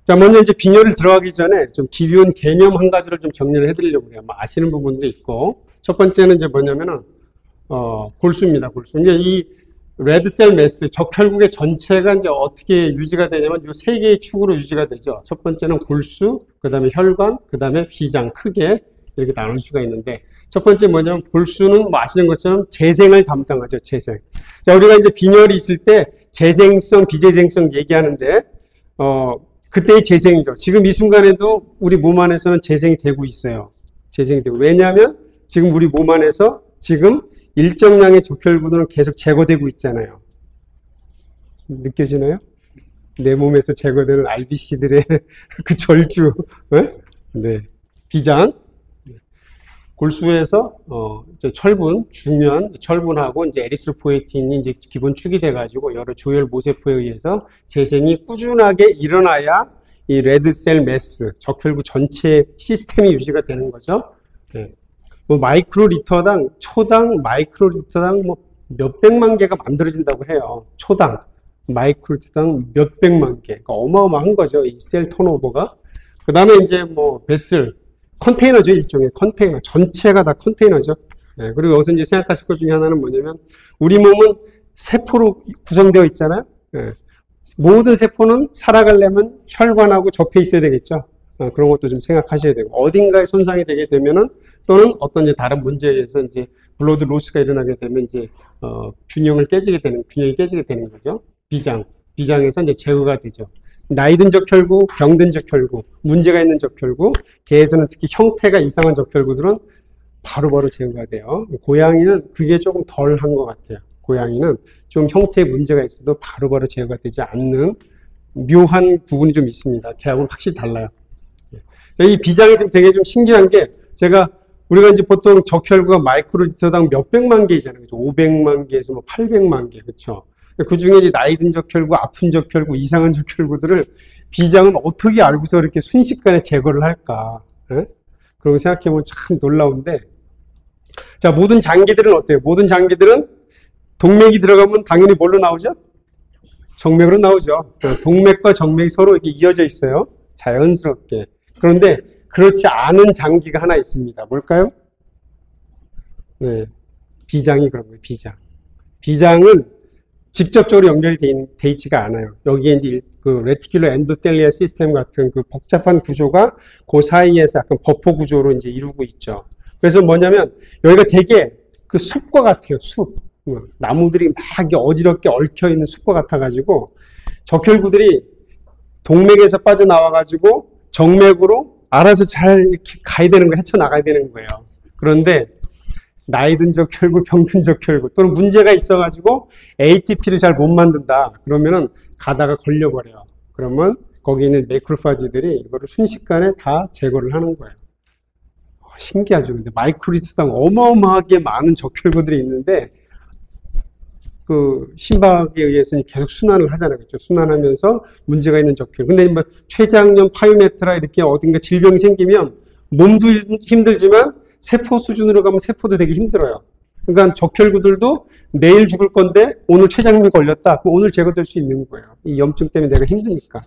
자, 먼저 이제 빈혈을 들어가기 전에 좀 기본 개념 한 가지를 좀 정리를 해드리려고 해요. 뭐 아시는 부분도 있고. 첫 번째는 이제 뭐냐면은, 골수입니다, 골수. 이제 이 레드셀 매스, 적혈구의 전체가 이제 어떻게 유지가 되냐면 이 세 개의 축으로 유지가 되죠. 첫 번째는 골수, 그 다음에 혈관, 그 다음에 비장, 크게 이렇게 나눌 수가 있는데, 첫 번째 뭐냐면 골수는 뭐 아시는 것처럼 재생을 담당하죠, 재생. 자, 우리가 이제 빈혈이 있을 때 재생성, 비재생성 얘기하는데, 그때의 재생이죠. 지금 이 순간에도 우리 몸 안에서는 재생이 되고 있어요. 재생이 되고. 왜냐하면 지금 우리 몸 안에서 지금 일정량의 적혈구들은 계속 제거되고 있잖아요. 느껴지나요? 내 몸에서 제거되는 RBC들의 그 절규. 네. 비장. 골수에서, 이제 철분, 중면, 철분하고 이제 에리스로포에틴이 이제 기본 축이 돼가지고 여러 조혈 모세포에 의해서 재생이 꾸준하게 일어나야 이 레드셀 매스, 적혈구 전체 시스템이 유지가 되는 거죠. 네. 뭐 마이크로리터당, 초당 마이크로리터당 뭐 몇백만 개가 만들어진다고 해요. 초당. 마이크로리터당 몇백만 개. 그러니까 어마어마한 거죠. 이 셀 턴오버가. 그 다음에 이제 뭐 베슬, 컨테이너죠. 일종의 컨테이너. 전체가 다 컨테이너죠. 네, 그리고 여기서 이제 생각하실 것 중에 하나는 뭐냐면, 우리 몸은 세포로 구성되어 있잖아요. 네. 모든 세포는 살아가려면 혈관하고 접해 있어야 되겠죠. 그런 것도 좀 생각하셔야 되고, 어딘가에 손상이 되게 되면은, 또는 어떤 이제 다른 문제에 의해서 이제 블러드 로스가 일어나게 되면 이제, 균형이 깨지게 되는 거죠. 비장에서 이제 제거가 되죠. 나이든 적혈구, 병든 적혈구, 문제가 있는 적혈구, 개에서는 특히 형태가 이상한 적혈구들은 바로바로 제거가 돼요. 고양이는 그게 조금 덜 한 것 같아요. 고양이는 좀 형태에 문제가 있어도 바로바로 제거가 되지 않는 묘한 부분이 좀 있습니다. 개하고는 확실히 달라요. 이 비장이 좀 되게 좀 신기한 게, 우리가 이제 보통 적혈구가 마이크로리터당 몇백만 개이잖아요. 그렇죠? 500만 개에서 뭐 800만 개. 그렇죠? 그 중에 이제 나이든 적혈구, 아픈 적혈구, 이상한 적혈구들을 비장은 어떻게 알고서 이렇게 순식간에 제거를 할까? 그런 거 생각해보면 참 놀라운데, 자, 모든 장기들은 어때요? 모든 장기들은 동맥이 들어가면 당연히 뭘로 나오죠? 정맥으로 나오죠. 동맥과 정맥이 서로 이렇게 이어져 있어요. 자연스럽게. 그런데 그렇지 않은 장기가 하나 있습니다. 뭘까요? 네, 비장이 그런 거예요. 비장은 직접적으로 연결이 돼 있지가 않아요. 여기에 이제 그 레티큘러 엔도텔리아 시스템 같은 그 복잡한 구조가 그 사이에서 약간 버퍼 구조로 이제 이루고 있죠. 그래서 뭐냐면 여기가 되게 그 숲과 같아요. 숲. 나무들이 막 어지럽게 얽혀 있는 숲과 같아가지고 적혈구들이 동맥에서 빠져나와가지고 정맥으로 알아서 잘 이렇게 가야 되는 거, 헤쳐나가야 되는 거예요. 그런데 나이든 적혈구, 병든 적혈구 또는 문제가 있어가지고 ATP를 잘 못 만든다. 그러면은 가다가 걸려버려요. 그러면 거기 있는 매크로파지들이 이거를 순식간에 다 제거를 하는 거예요. 신기하죠. 근데 마이크로리터당 어마어마하게 많은 적혈구들이 있는데 그 심박에 의해서 계속 순환을 하잖아요. 그렇죠? 순환하면서 문제가 있는 적혈. 근데 뭐 췌장염, 파이메트라 이렇게 어딘가 질병이 생기면 몸도 힘들지만 세포 수준으로 가면 세포도 되게 힘들어요. 그러니까 적혈구들도 내일 죽을 건데 오늘 췌장염이 걸렸다. 그럼 오늘 제거될 수 있는 거예요. 이 염증 때문에 내가 힘드니까.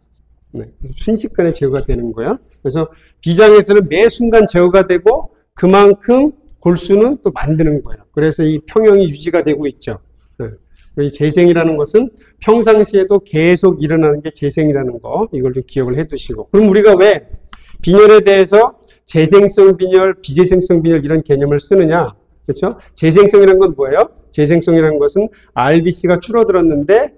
네. 순식간에 제거가 되는 거예요. 그래서 비장에서는 매 순간 제거가 되고 그만큼 골수는 또 만드는 거예요. 그래서 이 평형이 유지가 되고 있죠. 네. 이 재생이라는 것은 평상시에도 계속 일어나는 게 재생이라는 거, 이걸 좀 기억을 해 두시고. 그럼 우리가 왜 빈혈에 대해서 재생성 빈혈, 비재생성 빈혈 이런 개념을 쓰느냐? 그렇죠? 재생성이라는 건 뭐예요? 재생성이라는 것은 RBC가 줄어들었는데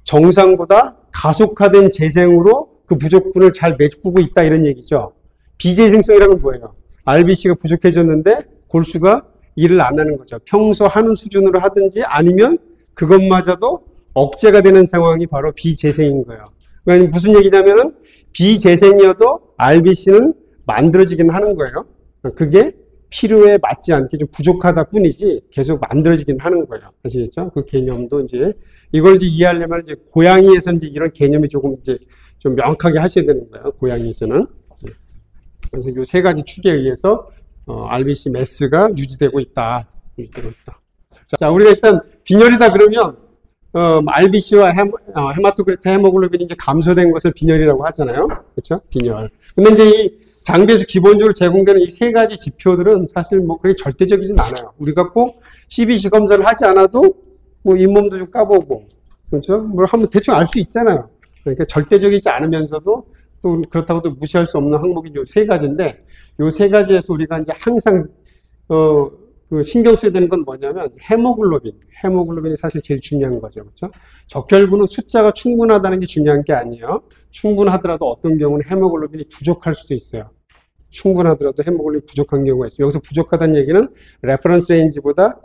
정상보다 가속화된 재생으로 그 부족분을 잘 메꾸고 있다 이런 얘기죠. 비재생성이라는 건 뭐예요? RBC가 부족해졌는데 골수가 일을 안 하는 거죠. 평소 하는 수준으로 하든지 아니면 그것마저도 억제가 되는 상황이 바로 비재생인 거예요. 그러니까 무슨 얘기냐면은 비재생이어도 RBC는 만들어지긴 하는 거예요. 그게 필요에 맞지 않게 좀 부족하다 뿐이지 계속 만들어지긴 하는 거예요. 아시겠죠? 그 개념도 이제 이걸 이제 이해하려면 이제 고양이에서 이제 이런 개념이 조금 이제 좀 명확하게 하셔야 되는 거예요. 고양이에서는. 그래서 이 세 가지 축에 의해서 RBC 매스가 유지되고 있다. 자, 우리가 일단 빈혈이다 그러면 RBC와 헤마토크리트 헤모글로빈이 이제 감소된 것을 빈혈이라고 하잖아요. 그렇죠? 빈혈. 근데 이제 이 장비에서 기본적으로 제공되는 이 세 가지 지표들은 사실 뭐 그렇게 절대적이진 않아요. 우리가 꼭 CBC 검사를 하지 않아도 뭐 잇몸도 좀 까보고, 그렇죠? 뭘 하면 대충 알 수 있잖아요. 그러니까 절대적이지 않으면서도 또 그렇다고 또 무시할 수 없는 항목이 요 세 가지인데, 요 세 가지에서 우리가 이제 항상 그 신경 써야 되는 건 뭐냐면 헤모글로빈이 사실 제일 중요한 거죠. 그렇죠? 적혈구는 숫자가 충분하다는 게 중요한 게 아니에요. 충분하더라도 어떤 경우는 헤모글로빈이 부족할 수도 있어요. 충분하더라도 헤모글로빈이 부족한 경우가 있어요. 여기서 부족하다는 얘기는 레퍼런스 레인지보다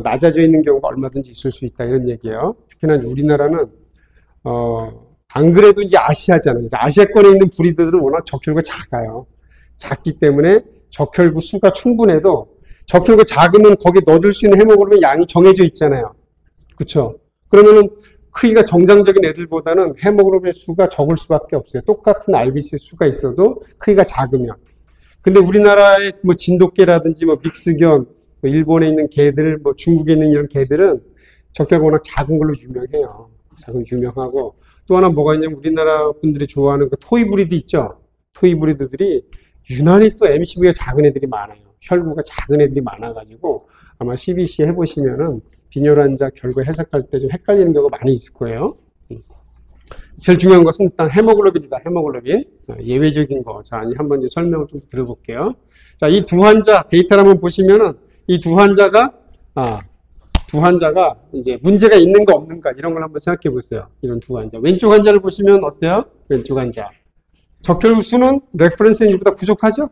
낮아져 있는 경우가 얼마든지 있을 수 있다 이런 얘기예요. 특히나 우리나라는 안 그래도 이제 아시아잖아요. 아시아권에 있는 브리드들은 워낙 적혈구가 작아요. 작기 때문에 적혈구 수가 충분해도 적혈구 작으면 거기에 넣어줄 수 있는 헤모글로빈 양이 정해져 있잖아요. 그렇죠? 그러면은 크기가 정상적인 애들보다는 헤모글로빈의 수가 적을 수밖에 없어요. 똑같은 RBC 수가 있어도 크기가 작으면. 근데 우리나라의 뭐 진돗개라든지 뭐 믹스견, 뭐 일본에 있는 개들, 뭐 중국에 있는 이런 개들은 적혈구가 워낙 작은 걸로 유명해요. 유명하고 또 하나 뭐가 있냐면 우리나라 분들이 좋아하는 그 토이 브리드 있죠? 토이 브리드들이 유난히 또 MCV가 작은 애들이 많아요. 혈구가 작은 애들이 많아가지고 아마 CBC 해보시면은 빈혈 환자 결과 해석할 때 좀 헷갈리는 경우가 많이 있을 거예요. 제일 중요한 것은 일단 헤모글로빈이다. 헤모글로빈. 예외적인 거. 자, 한번 이제 설명을 좀 들어볼게요. 자, 이 두 환자 데이터를 한번 보시면은 이 두 환자가 이제 문제가 있는가 없는가 이런 걸 한번 생각해 보세요. 이런 두 환자. 왼쪽 환자를 보시면 어때요? 왼쪽 환자. 적혈구 수는 레퍼런스 레인지보다 부족하죠?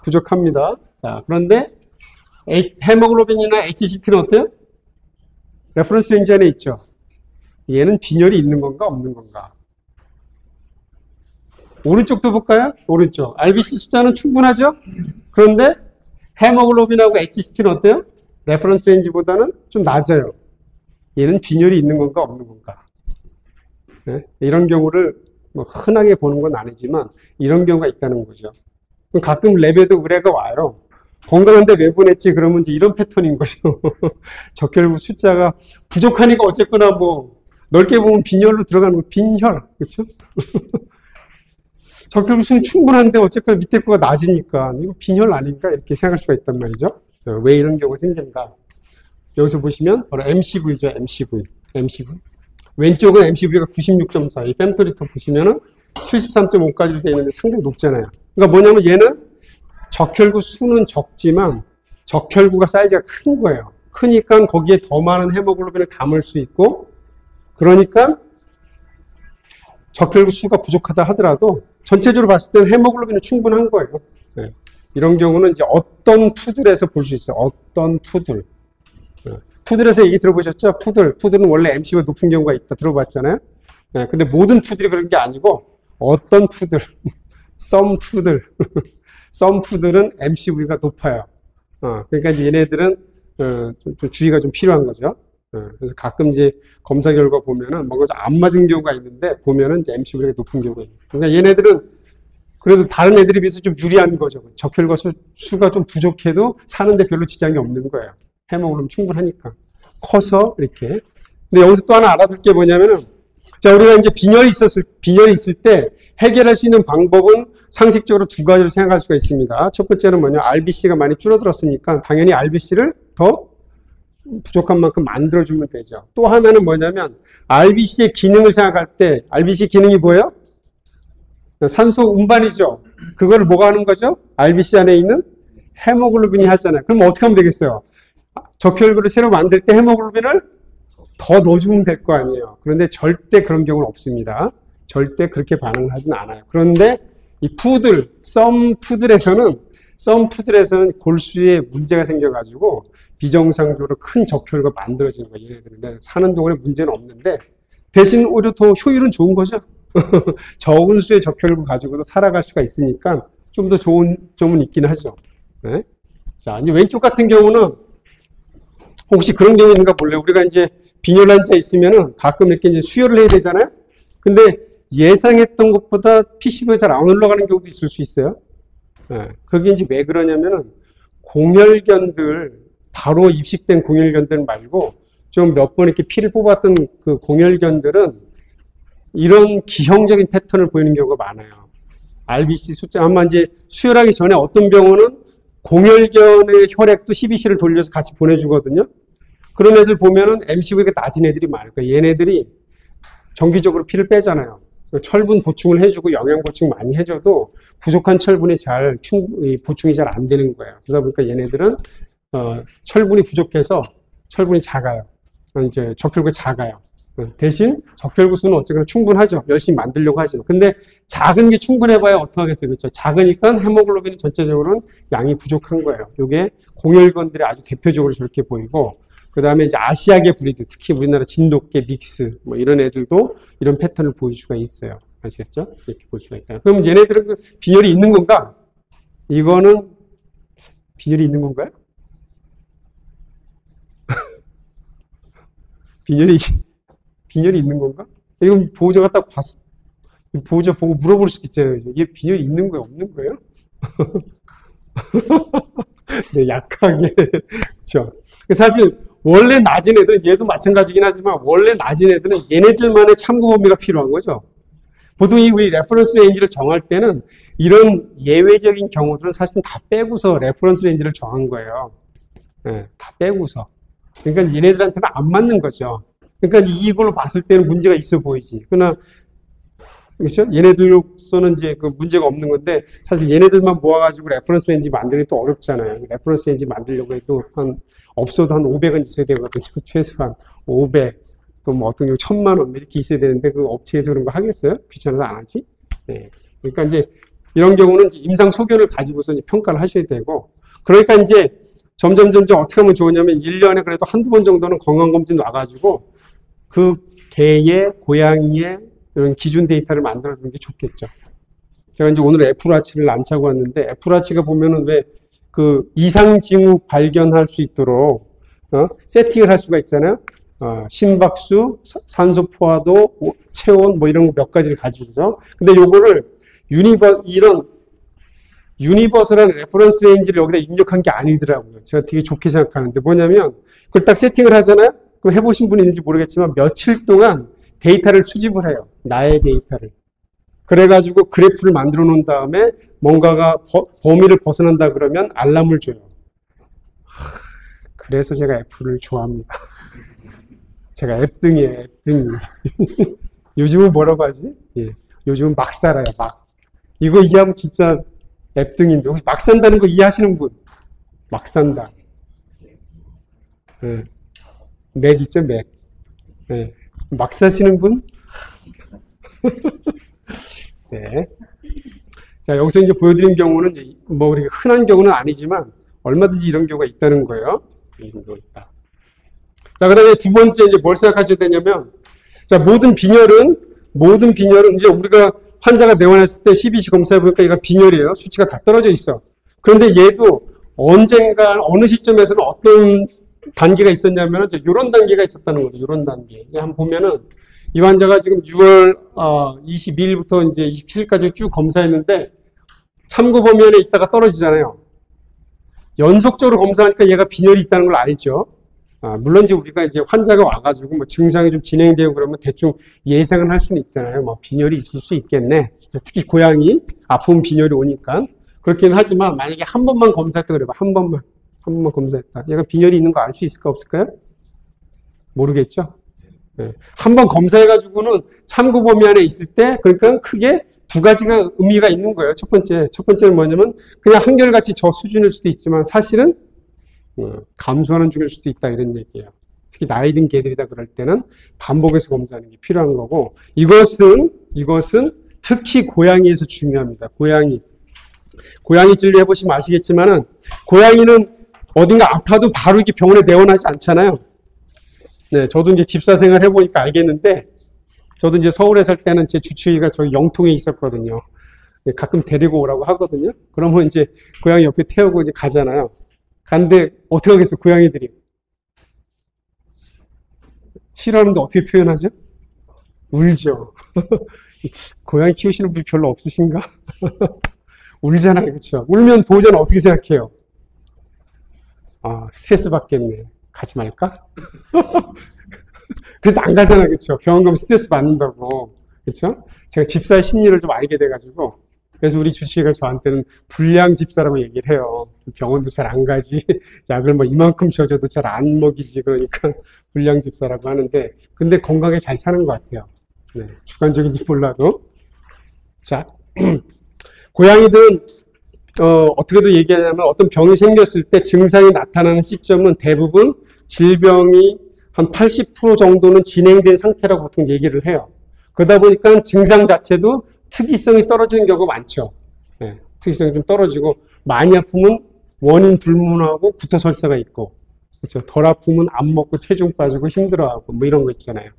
부족합니다. 자, 그런데 헤모글로빈이나 HCT는 어때요? 레퍼런스 레인지 안에 있죠. 얘는 빈혈이 있는 건가 없는 건가? 오른쪽도 볼까요? 오른쪽. RBC 숫자는 충분하죠? 그런데 헤모글로빈하고 HCT는 어때요? 레퍼런스 레인지보다는 좀 낮아요. 얘는 빈혈이 있는 건가 없는 건가? 네? 이런 경우를 뭐 흔하게 보는 건 아니지만 이런 경우가 있다는 거죠. 가끔 랩에도 의뢰가 와요. 건강한데 왜 보냈지? 그러면 이제 이런 패턴인 거죠. 적혈구 숫자가 부족하니까 어쨌거나 뭐 넓게 보면 빈혈로 들어가는 거 빈혈. 그렇죠? 적혈구 수는 충분한데 어쨌거나 밑에 거가 낮으니까 이거 빈혈 아닌가? 이렇게 생각할 수가 있단 말이죠. 왜 이런 경우가 생긴가? 여기서 보시면 바로 MCV죠. MCV. 왼쪽은 MCV가 96.4. 이 fem토리터 보시면은 73.5까지로 되어 있는데 상당히 높잖아요. 그러니까 뭐냐면 얘는 적혈구 수는 적지만 적혈구가 사이즈가 큰 거예요. 크니까 거기에 더 많은 헤모글로빈을 담을 수 있고, 그러니까 적혈구 수가 부족하다 하더라도 전체적으로 봤을 때는 헤모글로빈은 충분한 거예요. 네. 이런 경우는 이제 어떤 푸들에서 볼 수 있어요. 어떤 푸들. 푸들에서 얘기 들어보셨죠? 푸들은 원래 MC가 높은 경우가 있다 들어봤잖아요. 네. 근데 모든 푸들이 그런 게 아니고 어떤 푸들, 썸 푸들은 MCV가 높아요. 그러니까 이제 얘네들은 좀 주의가 좀 필요한 거죠. 그래서 가끔 이제 검사 결과 보면은 뭔가 좀 안 맞은 경우가 있는데 보면은 이제 MCV가 높은 경우가 있어요. 그러니까 얘네들은 그래도 다른 애들에 비해서 좀 유리한 거죠. 적혈구 수가 좀 부족해도 사는데 별로 지장이 없는 거예요. 헤모글로빈 충분하니까. 커서 이렇게. 근데 여기서 또 하나 알아둘 게 뭐냐면은, 자, 우리가 이제 빈혈이 있을 때 해결할 수 있는 방법은 상식적으로 두 가지로 생각할 수가 있습니다. 첫 번째는 뭐냐, RBC가 많이 줄어들었으니까 당연히 RBC를 더 부족한 만큼 만들어주면 되죠. 또 하나는 뭐냐면, RBC의 기능을 생각할 때, RBC 기능이 뭐예요? 산소 운반이죠. 그걸 뭐가 하는 거죠? RBC 안에 있는 헤모글로빈이 하잖아요. 그럼 어떻게 하면 되겠어요? 적혈구를 새로 만들 때 헤모글로빈을 더 넣어주면 될 거 아니에요. 그런데 절대 그런 경우는 없습니다. 절대 그렇게 반응을 하진 않아요. 그런데 이 썸 푸들에서는 골수에 문제가 생겨가지고 비정상적으로 큰 적혈구가 만들어지는 거예요. 얘네들은 사는 동안에 문제는 없는데 대신 오히려 더 효율은 좋은 거죠. 적은 수의 적혈구 가지고도 살아갈 수가 있으니까 좀 더 좋은 점은 있긴 하죠. 네? 자, 이제 왼쪽 같은 경우는 혹시 그런 경우 있는가 몰라요. 우리가 이제 빈혈 환자 있으면은 가끔 이렇게 이제 수혈을 해야 되잖아요. 근데 예상했던 것보다 PCV가 잘 안 올라가는 경우도 있을 수 있어요. 네. 그게 이제 왜 그러냐면은 공혈견들, 바로 입식된 공혈견들 말고 좀 몇 번 이렇게 피를 뽑았던 그 공혈견들은 이런 기형적인 패턴을 보이는 경우가 많아요. RBC 숫자, 아마 이제 수혈하기 전에 어떤 병원은 공혈견의 혈액도 CBC를 돌려서 같이 보내주거든요. 그런 애들 보면은 MCV가 낮은 애들이 많을 거예요. 얘네들이 정기적으로 피를 빼잖아요. 철분 보충을 해주고 영양 보충 많이 해줘도 부족한 철분이 보충이 잘 안 되는 거예요. 그러다 보니까 얘네들은 철분이 부족해서 철분이 작아요. 이제 적혈구가 작아요. 대신 적혈구 수는 어쨌거나 충분하죠. 열심히 만들려고 하지만. 근데 작은 게 충분해봐야 어떡하겠어요. 그렇죠? 작으니까 헤모글로빈이 전체적으로는 양이 부족한 거예요. 이게 공혈견들이 아주 대표적으로 저렇게 보이고, 그 다음에 이제 아시아계 브리드, 특히 우리나라 진돗개, 믹스, 뭐 이런 애들도 이런 패턴을 보일 수가 있어요. 아시겠죠? 이렇게 볼 수가 있다. 그럼 얘네들은 그 빈혈이 있는 건가? 이거는 빈혈이 있는 건가요? 빈혈이 있는 건가? 이건 보호자가 딱 보호자 보고 물어볼 수도 있잖아요. 얘 빈혈이 있는 거예요? 없는 거예요? 네, 약하게. 그렇죠. 사실 원래 낮은 애들은, 얘도 마찬가지긴 하지만 원래 낮은 애들은 얘네들만의 참고 범위가 필요한 거죠. 보통 우리 레퍼런스 레인지를 정할 때는 이런 예외적인 경우들은 사실 다 빼고서 레퍼런스 레인지를 정한 거예요. 네, 다 빼고서. 그러니까 얘네들한테는 안 맞는 거죠. 그러니까 이걸로 봤을 때는 문제가 있어 보이지. 그러나, 그렇죠? 얘네들로서는 이제 그 문제가 없는 건데, 사실 얘네들만 모아가지고 레퍼런스 레인지 만들기 또 어렵잖아요. 레퍼런스 레인지 만들려고 해도 없어도 한 500은 있어야 되거든요. 최소한 500, 또 뭐 어떤 경우 1000만 원 이렇게 있어야 되는데, 그 업체에서 그런 거 하겠어요? 귀찮아서 안 하지? 네. 그러니까 이제 이런 경우는 이제 임상 소견을 가지고서 이제 평가를 하셔야 되고, 그러니까 이제 점점 어떻게 하면 좋으냐면 1년에 그래도 한두 번 정도는 건강검진 와가지고 그 개의, 고양이의 이런 기준 데이터를 만들어주는 게 좋겠죠. 제가 이제 오늘 애플워치를 안 차고 왔는데, 애플워치가 보면은 왜 그 이상 징후 발견할 수 있도록 세팅을 할 수가 있잖아요. 심박수, 산소 포화도, 체온 뭐 이런 거 몇 가지를 가지고서. 근데 요거를 이런 유니버설한 레퍼런스 레인지를 여기다 입력한 게 아니더라고요. 제가 되게 좋게 생각하는데, 뭐냐면 그걸 딱 세팅을 하잖아요. 그럼 해보신 분이 있는지 모르겠지만 며칠 동안 데이터를 수집을 해요. 나의 데이터를. 그래가지고 그래프를 만들어 놓은 다음에 뭔가가 범위를 벗어난다 그러면 알람을 줘요. 그래서 제가 애플을 좋아합니다. 제가 앱등이에요, 앱등. 요즘은 뭐라고 하지? 예. 요즘은 막 살아요, 막. 이거 이해하면 진짜 앱등인데, 혹시 막 산다는 거 이해하시는 분? 막 산다. 예. 맥 있죠, 맥. 예. 막 사시는 분? 네. 자, 여기서 이제 보여드린 경우는 이제 뭐 우리가 흔한 경우는 아니지만 얼마든지 이런 경우가 있다는 거예요. 이런 경우가 있다. 자, 그 다음에 두 번째 이제 뭘 생각하셔야 되냐면, 자, 모든 빈혈은 이제 우리가 환자가 내원했을 때 CBC 검사해보니까 얘가 빈혈이에요. 수치가 다 떨어져 있어. 그런데 얘도 언젠가, 어느 시점에서는 어떤 단계가 있었냐면, 이제 요런 단계가 있었다는 거죠. 요런 단계. 한번 보면은, 이 환자가 지금 6월 22일부터 이제 27일까지 쭉 검사했는데, 참고 범위 안에 있다가 떨어지잖아요. 연속적으로 검사하니까 얘가 빈혈이 있다는 걸 알죠. 물론 이제 우리가 이제 환자가 와가지고 뭐 증상이 좀 진행되고 그러면 대충 예상은 할 수는 있잖아요. 뭐 빈혈이 있을 수 있겠네. 특히 고양이 아픈 빈혈이 오니까. 그렇긴 하지만 만약에 한 번만 검사했다 그래봐. 한 번만 검사했다. 얘가 빈혈이 있는 거 알 수 있을까 없을까요? 모르겠죠. 네. 한 번 검사해가지고는 참고 범위 안에 있을 때, 그러니까 크게 두 가지가 의미가 있는 거예요. 첫 번째는 뭐냐면 그냥 한결같이 저 수준일 수도 있지만 사실은 감소하는 중일 수도 있다, 이런 얘기예요. 특히 나이 든 개들이다 그럴 때는 반복해서 검사하는 게 필요한 거고, 이것은 특히 고양이에서 중요합니다. 고양이 진료 해보시면 아시겠지만은, 고양이는 어딘가 아파도 바로 이렇게 병원에 내원하지 않잖아요. 네, 저도 이제 집사 생활 해보니까 알겠는데, 저도 이제 서울에 살 때는 제 주치의가 저기 영통에 있었거든요. 네, 가끔 데리고 오라고 하거든요. 그러면 이제 고양이 옆에 태우고 이제 가잖아요. 가는데 어떻게 하겠어요, 고양이들이? 싫어하는데 어떻게 표현하죠? 울죠. 고양이 키우시는 분이 별로 없으신가? 울잖아요, 그렇죠? 울면 보호자는 어떻게 생각해요? 스트레스 받겠네. 가지 말까? 그래서 안 가잖아, 그쵸? 병원 가면 스트레스 받는다고. 그쵸? 제가 집사의 심리를 좀 알게 돼가지고, 그래서 우리 주치의가 저한테는 불량 집사라고 얘기를 해요. 병원도 잘 안 가지, 약을 뭐 이만큼 줘줘도 잘 안 먹이지, 그러니까 불량 집사라고 하는데, 근데 건강에 잘 사는 것 같아요. 네, 주관적인지 몰라도. 자, 고양이들은, 어떻게도 얘기하자면 어떤 병이 생겼을 때 증상이 나타나는 시점은 대부분 질병이 한 80% 정도는 진행된 상태라고 보통 얘기를 해요. 그러다 보니까 증상 자체도 특이성이 떨어지는 경우가 많죠. 네, 특이성이 좀 떨어지고, 많이 아프면 원인 불문하고 구토설사가 있고, 그렇죠. 덜 아프면 안 먹고 체중 빠지고 힘들어하고, 뭐 이런 거 있잖아요.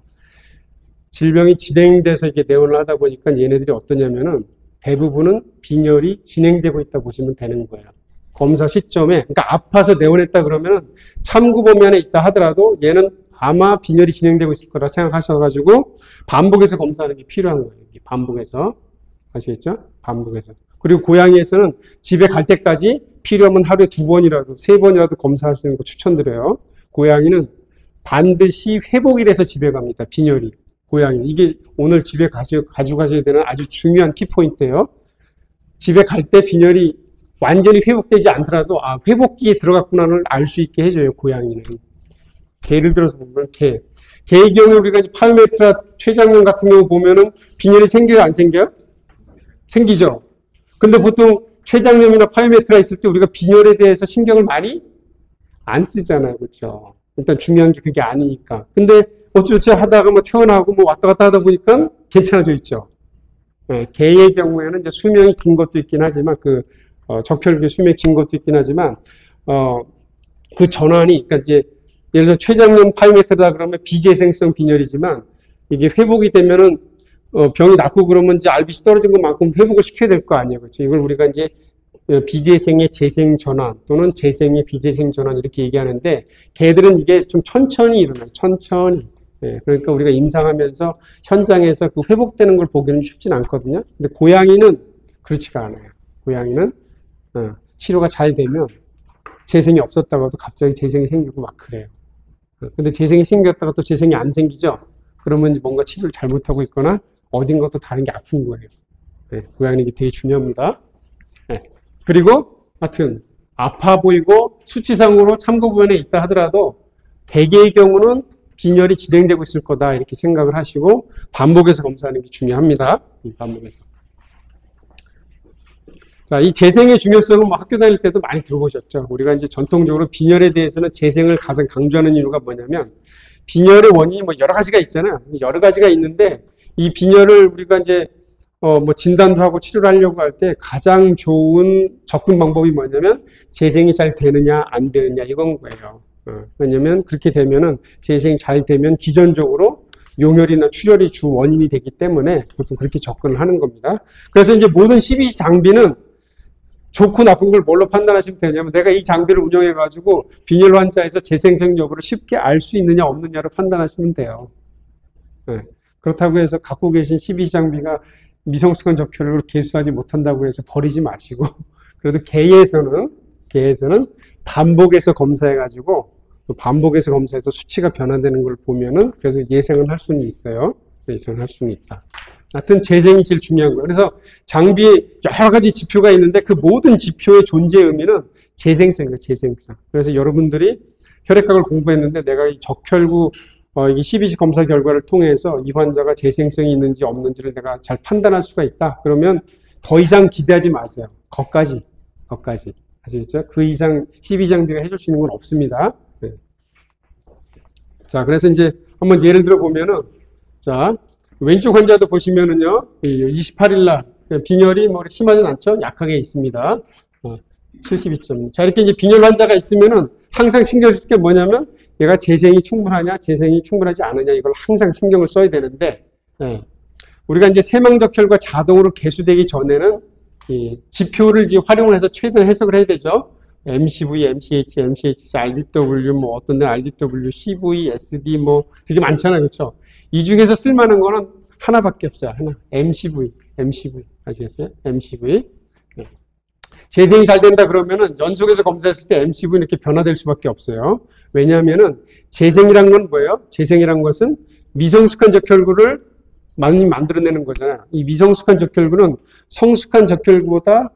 질병이 진행돼서 이렇게 내원을 하다 보니까 얘네들이 어떠냐면은 대부분은 빈혈이 진행되고 있다 보시면 되는 거예요. 검사 시점에, 그러니까 아파서 내원했다 그러면은 참고범위 안에 있다 하더라도 얘는 아마 빈혈이 진행되고 있을 거라 생각하셔가지고 반복해서 검사하는 게 필요한 거예요. 반복해서. 아시겠죠? 반복해서. 그리고 고양이에서는 집에 갈 때까지 필요하면 하루에 2번이라도, 3번이라도 검사하시는 거 추천드려요. 고양이는 반드시 회복이 돼서 집에 갑니다. 빈혈이. 고양이. 이게 오늘 집에 가져가셔야 되는 아주 중요한 키포인트예요. 집에 갈 때 빈혈이 완전히 회복되지 않더라도, 아, 회복기에 들어갔구나를 알 수 있게 해줘요, 고양이는. 개를 들어서 보면 개의 경우에 우리가 이제 파이메트라 췌장염 같은 경우 보면은 빈혈이 생겨요, 안 생겨요? 생기죠. 근데 보통 췌장염이나 파이메트라 있을 때 우리가 빈혈에 대해서 신경을 많이 안 쓰잖아요, 그렇죠? 일단 중요한 게 그게 아니니까. 근데 어쩌지 하다가 뭐 태어나고 뭐 왔다 갔다 하다 보니까 괜찮아져 있죠. 네, 개의 경우에는 이제 수명이 긴 것도 있긴 하지만 적혈구 수명이 긴 것도 있긴 하지만 그 전환이, 그러니까 이제 예를 들어 췌장염 파이메트라다 그러면 비재생성 빈혈이지만 이게 회복이 되면은 병이 낫고 그러면 이제 RBC 떨어진 것만큼 회복을 시켜야 될 거 아니에요, 그렇죠? 이걸 우리가 이제 비재생의 재생 전환 또는 재생의 비재생 전환 이렇게 얘기하는데 개들은 이게 좀 천천히 일어나요. 천천히. 네, 그러니까 우리가 임상하면서 현장에서 그 회복되는 걸 보기는 쉽진 않거든요. 근데 고양이는 그렇지가 않아요. 고양이는 치료가 잘 되면 재생이 없었다고 해도 갑자기 재생이 생기고 막 그래요. 근데 재생이 생겼다가 또 재생이 안 생기죠? 그러면 뭔가 치료를 잘못하고 있거나 어딘가 또 다른 게 아픈 거예요. 네, 고양이는 이게 되게 중요합니다. 네. 그리고 하여튼 아파 보이고 수치상으로 참고부연에 있다 하더라도 대개의 경우는 빈혈이 진행되고 있을 거다 이렇게 생각을 하시고 반복해서 검사하는 게 중요합니다. 반복해서. 자, 이 재생의 중요성은 뭐 학교 다닐 때도 많이 들어보셨죠. 우리가 이제 전통적으로 빈혈에 대해서는 재생을 가장 강조하는 이유가 뭐냐면 빈혈의 원인이 뭐 여러 가지가 있잖아요. 여러 가지가 있는데 이 빈혈을 우리가 이제 뭐 진단도 하고 치료를 하려고 할 때 가장 좋은 접근 방법이 뭐냐면 재생이 잘 되느냐 안 되느냐 이건 거예요. 왜냐면 그렇게 되면은 재생이 잘 되면 기존적으로 용혈이나 출혈이 주 원인이 되기 때문에 보통 그렇게 접근을 하는 겁니다. 그래서 이제 모든 12시 장비는 좋고 나쁜 걸 뭘로 판단하시면 되냐면 내가 이 장비를 운영해 가지고 빈혈 환자에서 재생성 여부를 쉽게 알 수 있느냐 없느냐로 판단하시면 돼요. 네. 그렇다고 해서 갖고 계신 12시 장비가 미성숙한 적혈을 개수하지 못한다고 해서 버리지 마시고 그래도 개에서는 반복해서 검사해가지고 반복해서 검사해서 수치가 변화되는 걸 보면은 그래서 예상은 할 수는 있어요. 예상은 할 수는 있다. 하여튼 재생이 제일 중요한 거예요. 그래서 장비에 여러 가지 지표가 있는데 그 모든 지표의 존재의 의미는 재생성이에요. 재생성. 그래서 여러분들이 혈액학을 공부했는데 내가 이 적혈구 이 12시 검사 결과를 통해서 이 환자가 재생성이 있는지 없는지를 내가 잘 판단할 수가 있다. 그러면 더 이상 기대하지 마세요. 거기까지. 아시겠죠? 그 이상 12장비가 해줄 수 있는 건 없습니다. 네. 자, 그래서 이제 한번 예를 들어 보면은, 자, 왼쪽 환자도 보시면은요, 28일날 빈혈이 뭐 심하진 않죠? 약하게 있습니다. 72점. 자, 이렇게 이제 빈혈 환자가 있으면은 항상 신경 쓸 게 뭐냐면 얘가 재생이 충분하냐, 재생이 충분하지 않느냐 이걸 항상 신경을 써야 되는데, 우리가 이제 세망적혈과 자동으로 개수되기 전에는 이 지표를 이제 활용을 해서 최대한 해석을 해야 되죠. MCV, MCH, MCH, RDW, 뭐 어떤 데는 RDW, CV, SD 뭐 되게 많잖아요, 그렇죠? 이 중에서 쓸만한 거는 하나밖에 없어요. 하나, MCV. 아시겠어요? MCV. 재생이 잘 된다 그러면은 연속해서 검사했을 때 MCV는 이렇게 변화될 수밖에 없어요. 왜냐하면은 재생이란 건 뭐예요? 재생이란 것은 미성숙한 적혈구를 많이 만들어내는 거잖아요. 이 미성숙한 적혈구는 성숙한 적혈구보다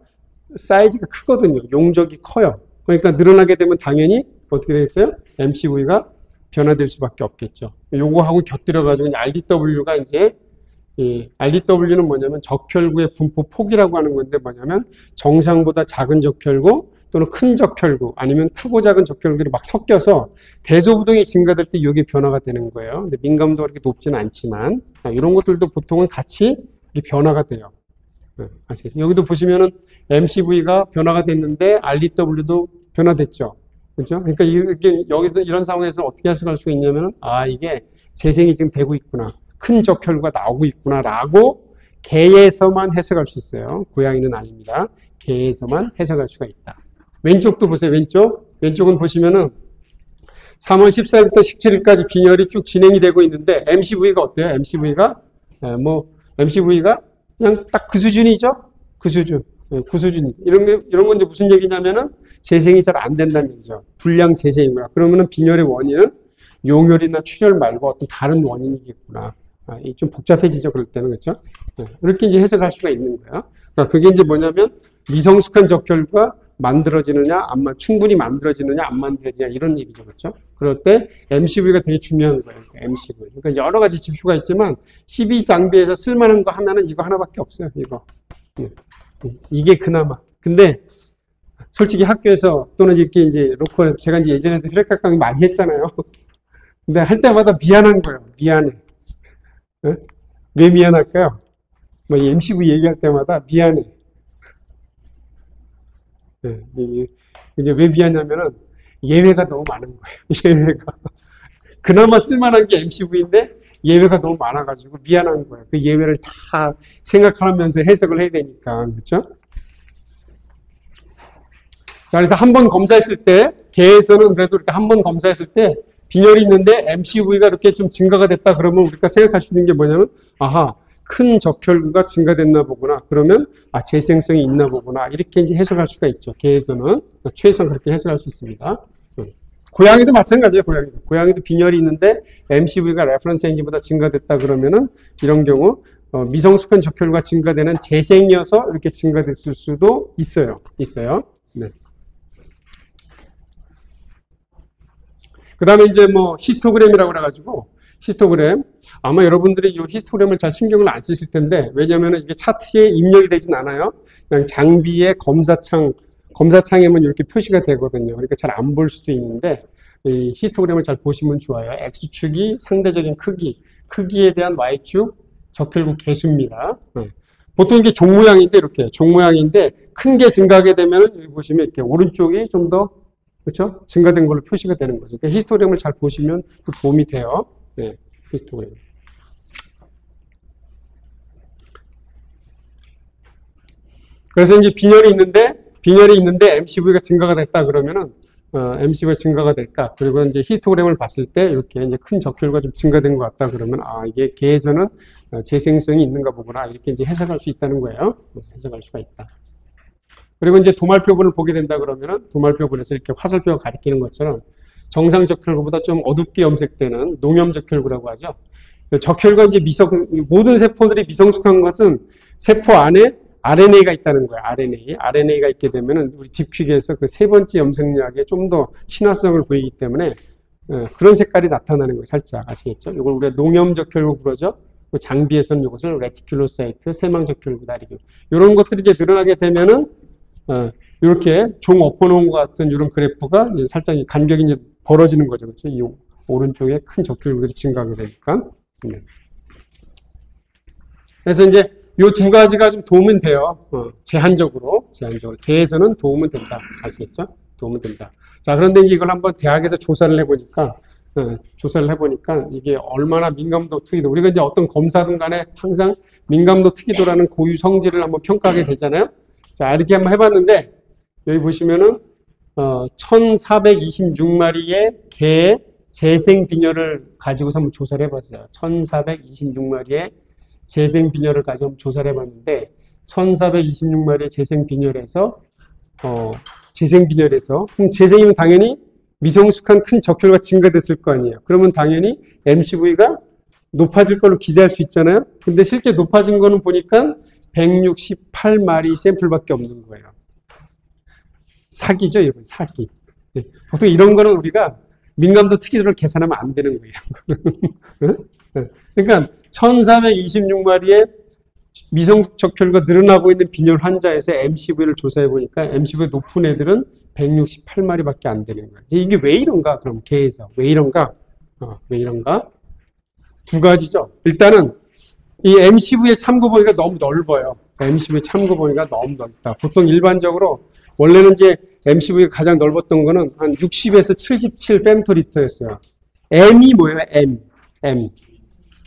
사이즈가 크거든요. 용적이 커요. 그러니까 늘어나게 되면 당연히 어떻게 되겠어요? MCV가 변화될 수밖에 없겠죠. 요거하고 곁들여가지고 RDW가 이제 이 RDW는 뭐냐면 적혈구의 분포 폭이라고 하는 건데 뭐냐면 정상보다 작은 적혈구 또는 큰 적혈구 아니면 크고 작은 적혈구들이 막 섞여서 대소부동이 증가될 때 이게 변화가 되는 거예요. 근데 민감도가 그렇게 높지는 않지만 이런 것들도 보통은 같이 변화가 돼요. 아시겠죠? 여기도 보시면은 MCV가 변화가 됐는데 RDW도 변화됐죠. 그렇죠? 그러니까 이렇게 여기서 이런 상황에서 어떻게 해석할 수 있냐면 이게 재생이 지금 되고 있구나. 큰 적혈구가 나오고 있구나라고 개에서만 해석할 수 있어요. 고양이는 아닙니다. 개에서만 해석할 수가 있다. 왼쪽도 보세요. 왼쪽은 보시면은 3월 14일부터 17일까지 빈혈이 쭉 진행이 되고 있는데 MCV가 어때요? MCV가 그냥 딱 그 수준이죠. 그 수준. 그 수준. 이런 건 이제 무슨 얘기냐면은 재생이 잘 안 된다는 얘기죠. 불량 재생이구나. 그러면은 빈혈의 원인은 용혈이나 출혈 말고 어떤 다른 원인이겠구나. 좀 복잡해지죠. 그럴 때는. 그렇죠? 이렇게 이제 해석할 수가 있는 거예요. 그러니까 그게 이제 뭐냐면 미성숙한 적혈구가 만들어지느냐, 충분히 만들어지느냐, 안 만들어지느냐, 이런 얘기죠. 그렇죠? 그럴 때 MCV가 되게 중요한 거예요. MCV. 그러니까 여러 가지 지표가 있지만 12장비에서 쓸만한 거 하나는 이거 하나밖에 없어요. 이거. 이게 그나마. 근데 솔직히 학교에서 또는 이렇게 이제 로컬에서 제가 이제 예전에도 혈액학 강의 많이 했잖아요. 근데 할 때마다 미안한 거예요. 미안해. 왜 미안할까요? 이 MCV 얘기할 때마다 미안해. 이제 왜 미안하냐면은 예외가 너무 많은 거예요. 예외가. 그나마 쓸만한 게 MCV인데 예외가 너무 많아가지고 미안한 거예요. 그 예외를 다 생각하면서 해석을 해야 되니까. 그렇죠? 자, 그래서 한 번 검사했을 때, 개에서는 그래도 이렇게 한 번 검사했을 때 빈혈이 있는데 MCV가 이렇게 좀 증가가 됐다 그러면 우리가 생각할 수 있는 게 뭐냐면 큰 적혈구가 증가됐나 보구나. 그러면 재생성이 있나 보구나. 이렇게 이제 해석할 수가 있죠. 개에서는 최소한 그렇게 해석할 수 있습니다. 고양이도 마찬가지예요. 고양이도 빈혈이 있는데 MCV가 레퍼런스 렌지보다 증가됐다 그러면은 이런 경우 미성숙한 적혈구가 증가되는 재생이어서 이렇게 증가됐을 수도 있어요. 네. 그 다음에 이제 히스토그램이라고 그래가지고 히스토그램. 아마 여러분들이 이 히스토그램을 잘 신경을 안 쓰실 텐데, 왜냐면은 이게 차트에 입력이 되진 않아요. 그냥 장비의 검사창에만 이렇게 표시가 되거든요. 그러니까 잘 안 볼 수도 있는데, 이 히스토그램을 잘 보시면 좋아요. X축이 상대적인 크기에 대한 Y축 적혈구 개수입니다. 보통 이게 종 모양인데, 이렇게 종 모양인데, 큰 게 증가하게 되면은 여기 보시면 이렇게 오른쪽이 좀 더, 그렇죠? 증가된 걸로 표시가 되는 거죠. 그러니까 히스토그램을 잘 보시면 또 도움이 돼요. 네, 히스토그램. 그래서 이제 빈혈이 있는데 MCV가 증가가 됐다 그러면은 MCV가 증가가 될까? 그리고 이제 히스토그램을 봤을 때 이렇게 이제 큰 적혈구가 좀 증가된 것 같다 그러면 이게 개에서는 재생성이 있는가 보구나. 이렇게 이제 해석할 수 있다는 거예요. 해석할 수가 있다. 그리고 이제 도말표본을 보게 된다 그러면은 도말표본에서 이렇게 화살표가 가리키는 것처럼 정상 적혈구보다 좀 어둡게 염색되는 농염 적혈구라고 하죠. 적혈구가 이제 모든 세포들이 미성숙한 것은 세포 안에 RNA가 있다는 거예요. RNA가 있게 되면은 우리 딥퀵에서 그 세 번째 염색약에 좀 더 친화성을 보이기 때문에 그런 색깔이 나타나는 거예요. 살짝 아시겠죠? 이걸 우리가 농염 적혈구 그러죠. 그 장비에서는 이것을 레티큘로사이트, 세망 적혈구다 이런 것들이 이제 늘어나게 되면은 이렇게 종 엎어놓은 것 같은 이런 그래프가 살짝 간격이 이제 벌어지는 거죠. 그렇죠? 이 오른쪽에 큰 적혈구들이 증가하게 되니까. 그래서 이제 이 두 가지가 좀 도움은 돼요. 제한적으로. 개에서는 도움은 된다. 아시겠죠? 도움은 된다. 자, 그런데 이제 이걸 한번 대학에서 조사를 해보니까 이게 얼마나 민감도 특이도, 우리가 이제 어떤 검사든 간에 항상 민감도 특이도라는 고유 성질을 한번 평가하게 되잖아요. 자, 이렇게 한번 해봤는데, 여기 보시면은, 1426마리의 개 재생 빈혈을 가지고서 한번 조사를 해봤어요. 1426마리의 재생 빈혈을 가지고 한번 조사를 해봤는데, 1426마리의 재생 빈혈에서 재생 빈혈에서. 그럼 재생이면 당연히 미성숙한 큰 적혈구가 증가됐을 거 아니에요. 그러면 당연히 MCV가 높아질 걸로 기대할 수 있잖아요. 근데 실제 높아진 거는 보니까 168마리 샘플밖에 없는 거예요. 사기죠, 이건 사기. 네. 보통 이런 거는 우리가 민감도 특이도를 계산하면 안 되는 거예요. 그러니까 1426마리의 미성적혈구가 늘어나고 있는 빈혈 환자에서 MCV를 조사해 보니까 MCV 높은 애들은 168마리밖에 안 되는 거예요. 이게 왜 이런가? 그럼 개에서 왜 이런가? 왜 이런가? 두 가지죠. 일단은 이 MCV의 참고 범위가 너무 넓어요. MCV 참고 범위가 너무 넓다. 보통 일반적으로 원래는 이제 MCV가 가장 넓었던 거는 한 60에서 77 fem토리터였어요. M이 뭐예요? M.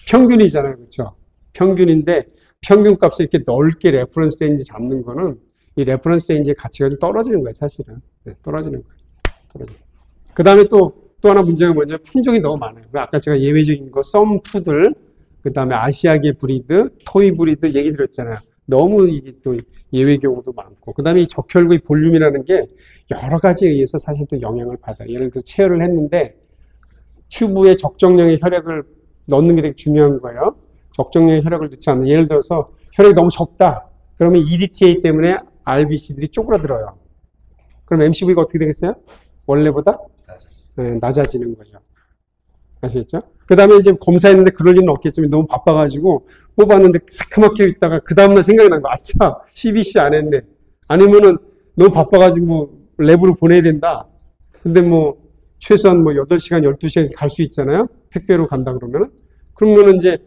평균이잖아요. 그렇죠? 평균인데 평균값을 이렇게 넓게 레퍼런스 레인지 잡는 거는 이 레퍼런스 레인지의 가치가 좀 떨어지는 거예요, 사실은. 네, 떨어지는 거예요. 그 다음에 또 하나 문제가 뭐냐면 품종이 너무 많아요. 아까 제가 예외적인 거, 썸푸들, 그 다음에 아시아계 브리드, 토이 브리드 얘기 드렸잖아요. 너무 이게 또 예외 경우도 많고. 그 다음에 이 적혈구의 볼륨이라는 게 여러 가지에 의해서 사실 또 영향을 받아요. 예를 들어 체열을 했는데 튜브에 적정량의 혈액을 넣는 게 되게 중요한 거예요. 적정량의 혈액을 넣지 않는. 예를 들어서 혈액이 너무 적다. 그러면 EDTA 때문에 RBC들이 쪼그라들어요. 그럼 MCV가 어떻게 되겠어요? 원래보다 낮아지는 거죠. 아시겠죠? 그 다음에 이제 검사했는데 그럴 일은 없겠지만 너무 바빠가지고 뽑았는데 새카맣게 있다가 그 다음날 생각이 난 거. 아차, CBC 안 했네. 아니면은 너무 바빠가지고 랩으로 보내야 된다. 근데 뭐 최소한 뭐 8시간, 12시간 갈 수 있잖아요? 택배로 간다 그러면은 이제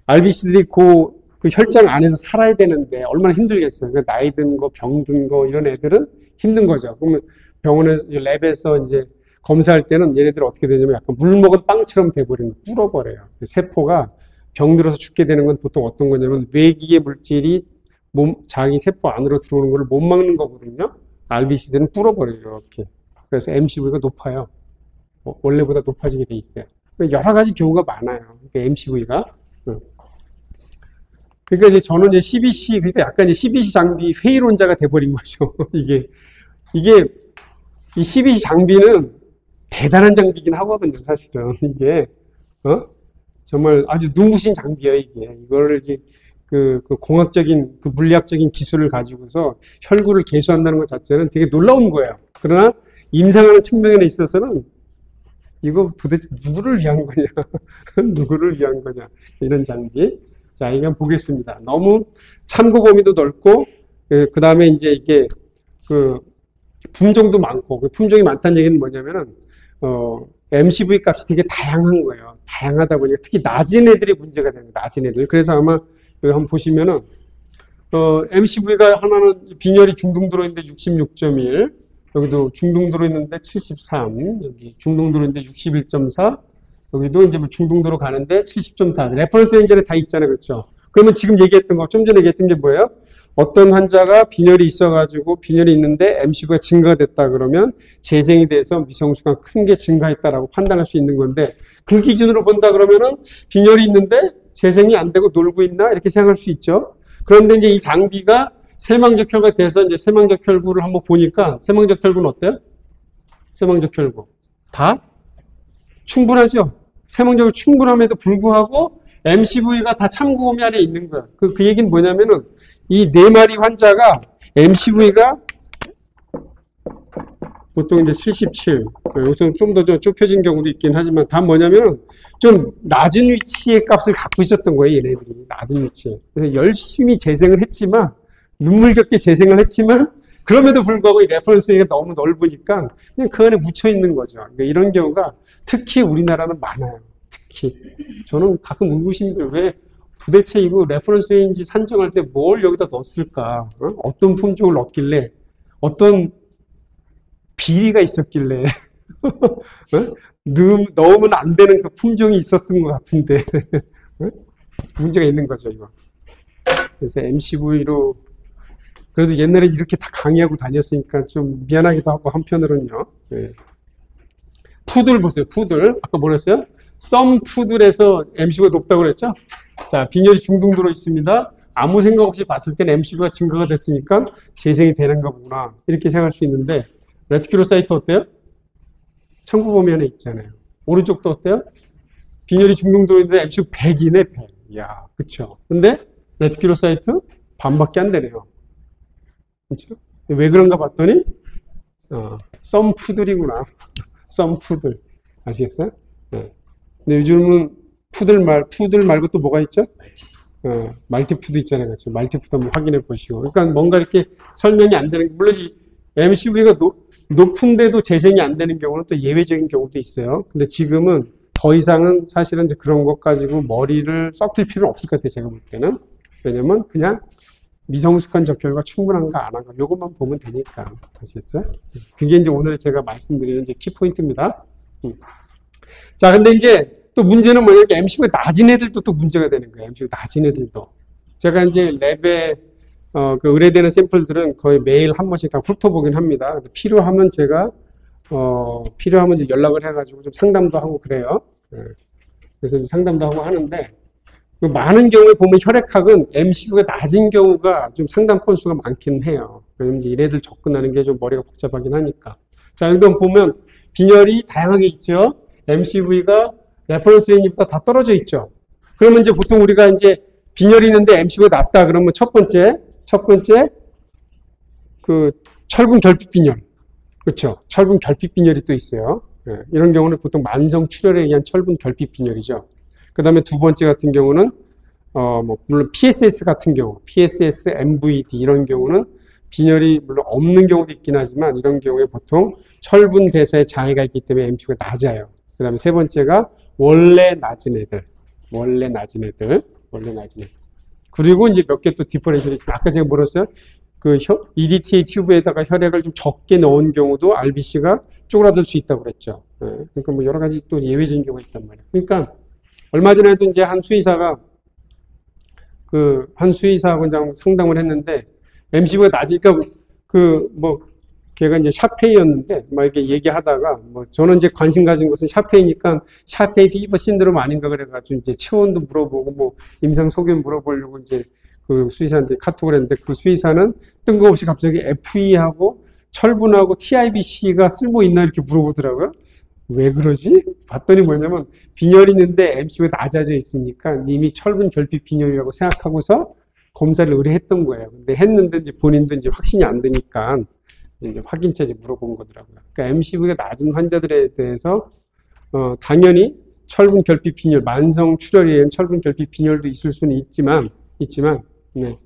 RBC들이 그 혈장 안에서 살아야 되는데 얼마나 힘들겠어요. 그러니까 나이 든 거, 병 든 거 이런 애들은 힘든 거죠. 그러면 병원에서, 랩에서 이제 검사할 때는 얘네들 어떻게 되냐면 약간 물 먹은 빵처럼 돼버리는, 불어버려요. 세포가 병들어서 죽게 되는 건 보통 어떤 거냐면 외기의 물질이 자기 세포 안으로 들어오는 걸 못 막는 거거든요. RBC들은 불어버려요, 이렇게. 그래서 MCV가 높아요. 원래보다 높아지게 돼 있어요. 여러 가지 경우가 많아요. MCV가. 그러니까 이제 저는 이제 CBC, 그러니까 약간 이제 CBC 장비 회의론자가 돼버린 거죠. 이게 이 CBC 장비는 대단한 장비긴 하거든요, 사실은. 이게, 정말 아주 눈부신 장비예요, 이게. 이거를 이제 그 공학적인, 그 물리학적인 기술을 가지고서 혈구를 계수한다는 것 자체는 되게 놀라운 거예요. 그러나 임상하는 측면에 있어서는 이거 도대체 누구를 위한 거냐? 누구를 위한 거냐? 이런 장비. 자, 이거 한번 보겠습니다. 너무 참고 범위도 넓고, 그 다음에 이제 이게 품종도 많고, 그 품종이 많다는 얘기는 뭐냐면은, MCV 값이 되게 다양한 거예요. 다양하다 보니까 특히 낮은 애들이 문제가 되는 거예요. 낮은 애들. 그래서 아마 여기 한번 보시면은, MCV가 하나는 빈혈이 중등 들어있는데 66.1, 여기도 중등 들어있는데 73, 여기 중등 들어있는데 61.4, 여기도 이제 뭐 중등도로 가는데 70.4. 레퍼런스 레인지에 다 있잖아요. 그렇죠? 그러면 지금 얘기했던 거, 좀 전에 얘기했던 게 뭐예요? 어떤 환자가 빈혈이 있어가지고 빈혈이 있는데 MCV가 증가됐다 그러면 재생이 돼서 미성수가 큰 게 증가했다라고 판단할 수 있는 건데 그 기준으로 본다 그러면은 빈혈이 있는데 재생이 안 되고 놀고 있나? 이렇게 생각할 수 있죠. 그런데 이제 이 장비가 세망적 혈구가 돼서 이제 세망적 혈구를 한번 보니까 세망적 혈구는 어때요? 세망적 혈구. 다 충분하죠? 세망적으로 충분함에도 불구하고 MCV가 다 참고 범위 안에 있는 거야. 그 얘기는 뭐냐면은 이 4마리 환자가 MCV가 보통 이제 77, 여기서 좀 더 좁혀진 경우도 있긴 하지만 다 뭐냐면은 좀 낮은 위치의 값을 갖고 있었던 거예요, 얘네들이. 낮은 위치에. 그래서 열심히 재생을 했지만, 눈물겹게 재생을 했지만, 그럼에도 불구하고 이 레퍼런스가 너무 넓으니까 그냥 그 안에 묻혀 있는 거죠. 그러니까 이런 경우가 특히 우리나라는 많아요. 특히. 저는 가끔 의구심이 왜 도대체 이거 레퍼런스 레인지 산정할 때 뭘 여기다 넣었을까? 어떤 품종을 넣었길래, 어떤 비리가 있었길래, 넣으면 안 되는 그 품종이 있었던 것 같은데, 문제가 있는 거죠, 이거. 그래서 MCV로, 그래도 옛날에 이렇게 다 강의하고 다녔으니까 좀 미안하기도 하고, 한편으로는요. 네. 푸들 보세요, 푸들. 아까 뭐랬어요? 썸 푸들에서 MCV가 높다고 그랬죠? 자, 빈혈이 중등 들어 있습니다. 아무 생각 없이 봤을 때는 MCV가 증가가 됐으니까 재생이 되는 거구나. 이렇게 생각할 수 있는데, 레티큘로사이트 어때요? 참고보면에 있잖아요. 오른쪽도 어때요? 빈혈이 중동 들어있는데 MCV 100이네, 100. 이야, 그쵸. 근데 레티큘로사이트 반밖에 안 되네요. 그쵸? 왜 그런가 봤더니, 썸푸들이구나. 썸푸들. 아시겠어요? 네. 근데 요즘은 푸들 말고 또 뭐가 있죠? 말티푸드 있잖아요. 그렇죠? 말티푸드 한번 확인해 보시고. 그러니까 뭔가 이렇게 설명이 안 되는, 물론 MCV가 높은데도 재생이 안 되는 경우는 또 예외적인 경우도 있어요. 근데 지금은 더 이상은 사실은 이제 그런 것 가지고 머리를 썩힐 필요는 없을 것 같아요. 제가 볼 때는. 왜냐면 그냥 미성숙한 적혈과 충분한가 안 한가 요것만 보면 되니까. 아시겠죠? 그게 이제 오늘 제가 말씀드리는 이제 키포인트입니다. 자, 근데 이제 또 문제는 뭐냐면 MCV가 낮은 애들도 또 문제가 되는 거예요. MCV가 낮은 애들도. 제가 이제 랩에 그 의뢰되는 샘플들은 거의 매일 한 번씩 다 훑어보긴 합니다. 필요하면 제가 필요하면 이제 연락을 해가지고 좀 상담도 하고 그래요. 그래서 상담도 하고 하는데 많은 경우에 보면 혈액학은 MCV가 낮은 경우가 좀 상담 건수가 많긴 해요. 왜냐면 이제 이래들 접근하는 게 좀 머리가 복잡하긴 하니까. 자, 여기 보면 빈혈이 다양하게 있죠. MCV가 레퍼런스 레인지보다 다 떨어져 있죠. 그러면 이제 보통 우리가 이제 빈혈이 있는데 MCV가 낮다 그러면 첫 번째 그 철분 결핍 빈혈. 그렇죠. 철분 결핍 빈혈이 또 있어요. 예, 이런 경우는 보통 만성 출혈에 의한 철분 결핍 빈혈이죠. 그다음에 두 번째 같은 경우는 물론 PSS 같은 경우, PSS, MVD 이런 경우는 빈혈이 물론 없는 경우도 있긴 하지만 이런 경우에 보통 철분 대사에 장애가 있기 때문에 MCV가 낮아요. 그다음에 세 번째가 원래 낮은 애들. 그리고 이제 몇 개 또 디퍼런셜이 있습니다. 아까 제가 뭐랬어요? 그 EDTA 튜브에다가 혈액을 좀 적게 넣은 경우도 RBC가 쪼그라들 수 있다고 그랬죠. 예, 그러니까 뭐 여러 가지 또 예외적인 경우가 있단 말이에요. 그러니까 얼마 전에도 이제 한 수의사하고 상담을 했는데 MCV가 낮으니까 걔가 이제 샤페이였는데 막 이렇게 얘기하다가 저는 이제 관심 가진 것은 샤페이니까 샤페이 피버 신드롬 아닌가 그래가지고 이제 체온도 물어보고 임상 소견 물어보려고 이제 그 수의사한테 카톡을 했는데 그 수의사는 뜬금없이 갑자기 FE하고 철분하고 TIBC가 쓸모 있나 이렇게 물어보더라고요. 왜 그러지? 봤더니 뭐냐면 빈혈이 있는데 MCV가 낮아져 있으니까 이미 철분 결핍 빈혈이라고 생각하고서 검사를 의뢰했던 거예요. 근데 했는데 이제 본인도 이제 확신이 안 되니까 이제 확인차 이제 물어본 거더라고요. 그러니까 MCV가 낮은 환자들에 대해서 당연히 철분 결핍 빈혈, 만성 출혈에 의한 철분 결핍 빈혈도 있을 수는 있지만 네.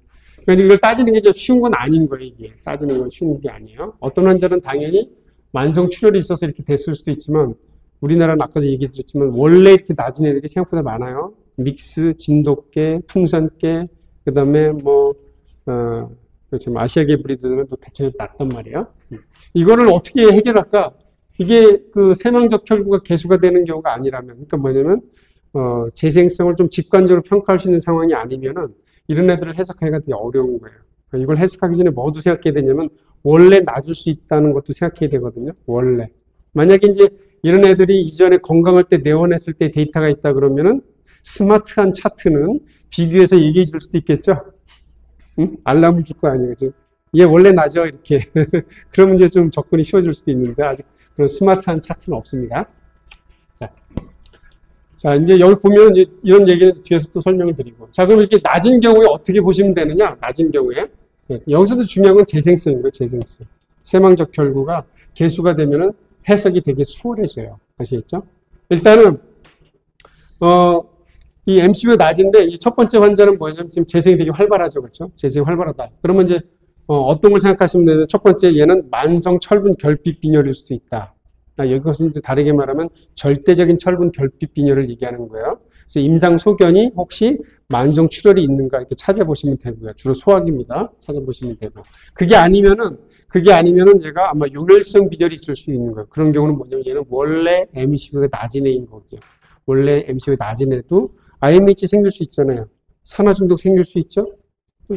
그러니까 이걸 따지는 게 좀 쉬운 건 아닌 거예요. 이게 따지는 건 쉬운 게 아니에요. 어떤 환자는 당연히 만성 출혈이 있어서 이렇게 됐을 수도 있지만 우리나라는 아까도 얘기 드렸지만 원래 이렇게 낮은 애들이 생각보다 많아요. 믹스, 진돗개, 풍선개, 그 다음에 그렇죠. 아시아계 브리드들은 또 대체로 낮단 말이에요. 이거를 어떻게 해결할까? 이게 그 세망적 혈구가 개수가 되는 경우가 아니라면, 그러니까 뭐냐면, 재생성을 좀 직관적으로 평가할 수 있는 상황이 아니면은 이런 애들을 해석하기가 되게 어려운 거예요. 그러니까 이걸 해석하기 전에 뭐도 생각해야 되냐면, 원래 낮을 수 있다는 것도 생각해야 되거든요. 원래. 만약에 이제 이런 애들이 이전에 건강할 때 내원했을 때 데이터가 있다 그러면은 스마트한 차트는 비교해서 얘기해 줄 수도 있겠죠. 응? 알람을 줄 거 아니에요. 얘 원래 낮아 이렇게. 그러면 이제 좀 접근이 쉬워질 수도 있는데 아직 그런 스마트한 차트는 없습니다. 자 이제 여기 보면 이제 이런 얘기는 뒤에서 또 설명을 드리고. 자 그럼 이렇게 낮은 경우에 어떻게 보시면 되느냐? 낮은 경우에 여기서도 중요한 건 재생성인 거예요. 재생성. 세망적 혈구가 개수가 되면은 해석이 되게 수월해져요. 아시겠죠? 일단은 이 MCV가 낮은데 이 첫 번째 환자는 뭐냐면 지금 재생이 되게 활발하죠. 그렇죠? 재생이 활발하다. 그러면 이제 어떤 걸 생각하시면 되는데 첫 번째 얘는 만성 철분 결핍 빈혈일 수도 있다. 이것은 이제 다르게 말하면 절대적인 철분 결핍 빈혈을 얘기하는 거예요. 그래서 임상 소견이 혹시 만성 출혈이 있는가 이렇게 찾아보시면 되고요. 주로 소화기입니다. 찾아보시면 되고. 그게 아니면은 얘가 아마 용혈성 빈혈이 있을 수 있는 거예요. 그런 경우는 뭐냐면 얘는 원래 MCV가 낮은 애인 거죠. 원래 MCV가 낮은 애도 IMH 생길 수 있잖아요. 산화 중독 생길 수 있죠?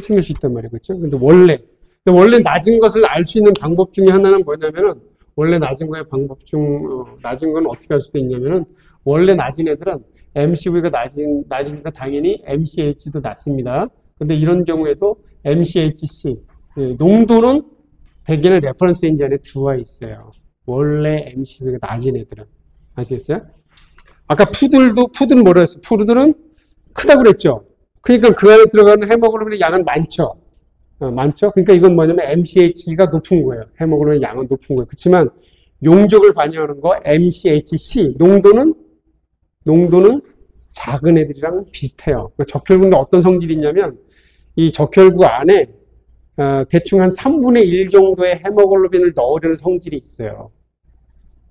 생길 수 있단 말이에요. 그렇죠? 근데 원래 낮은 것을 알 수 있는 방법 중에 하나는 뭐냐면은 원래 낮은 거의 방법 중 낮은 건 어떻게 할 수도 있냐면은 원래 낮은 애들은 MCV가 낮으니까 당연히 MCH도 낮습니다. 근데 이런 경우에도 MCHC, 농도는 대개는 레퍼런스 레인지 안에 들어와 있어요. 원래 MCV가 낮은 애들은. 아시겠어요? 아까 푸들은 뭐라 했어요? 푸들은 크다고 그랬죠? 그러니까 그 안에 들어가는 헤모글로빈의 양은 많죠? 많죠? 그러니까 이건 뭐냐면 MCH가 높은 거예요. 헤모글로빈의 양은 높은 거예요. 그렇지만 용적을 반영하는 거 MCHC, 농도는 작은 애들이랑 비슷해요. 그러니까 적혈구는 어떤 성질이 있냐면 이 적혈구 안에 대충 한 3분의 1 정도의 헤모글로빈을 넣으려는 성질이 있어요.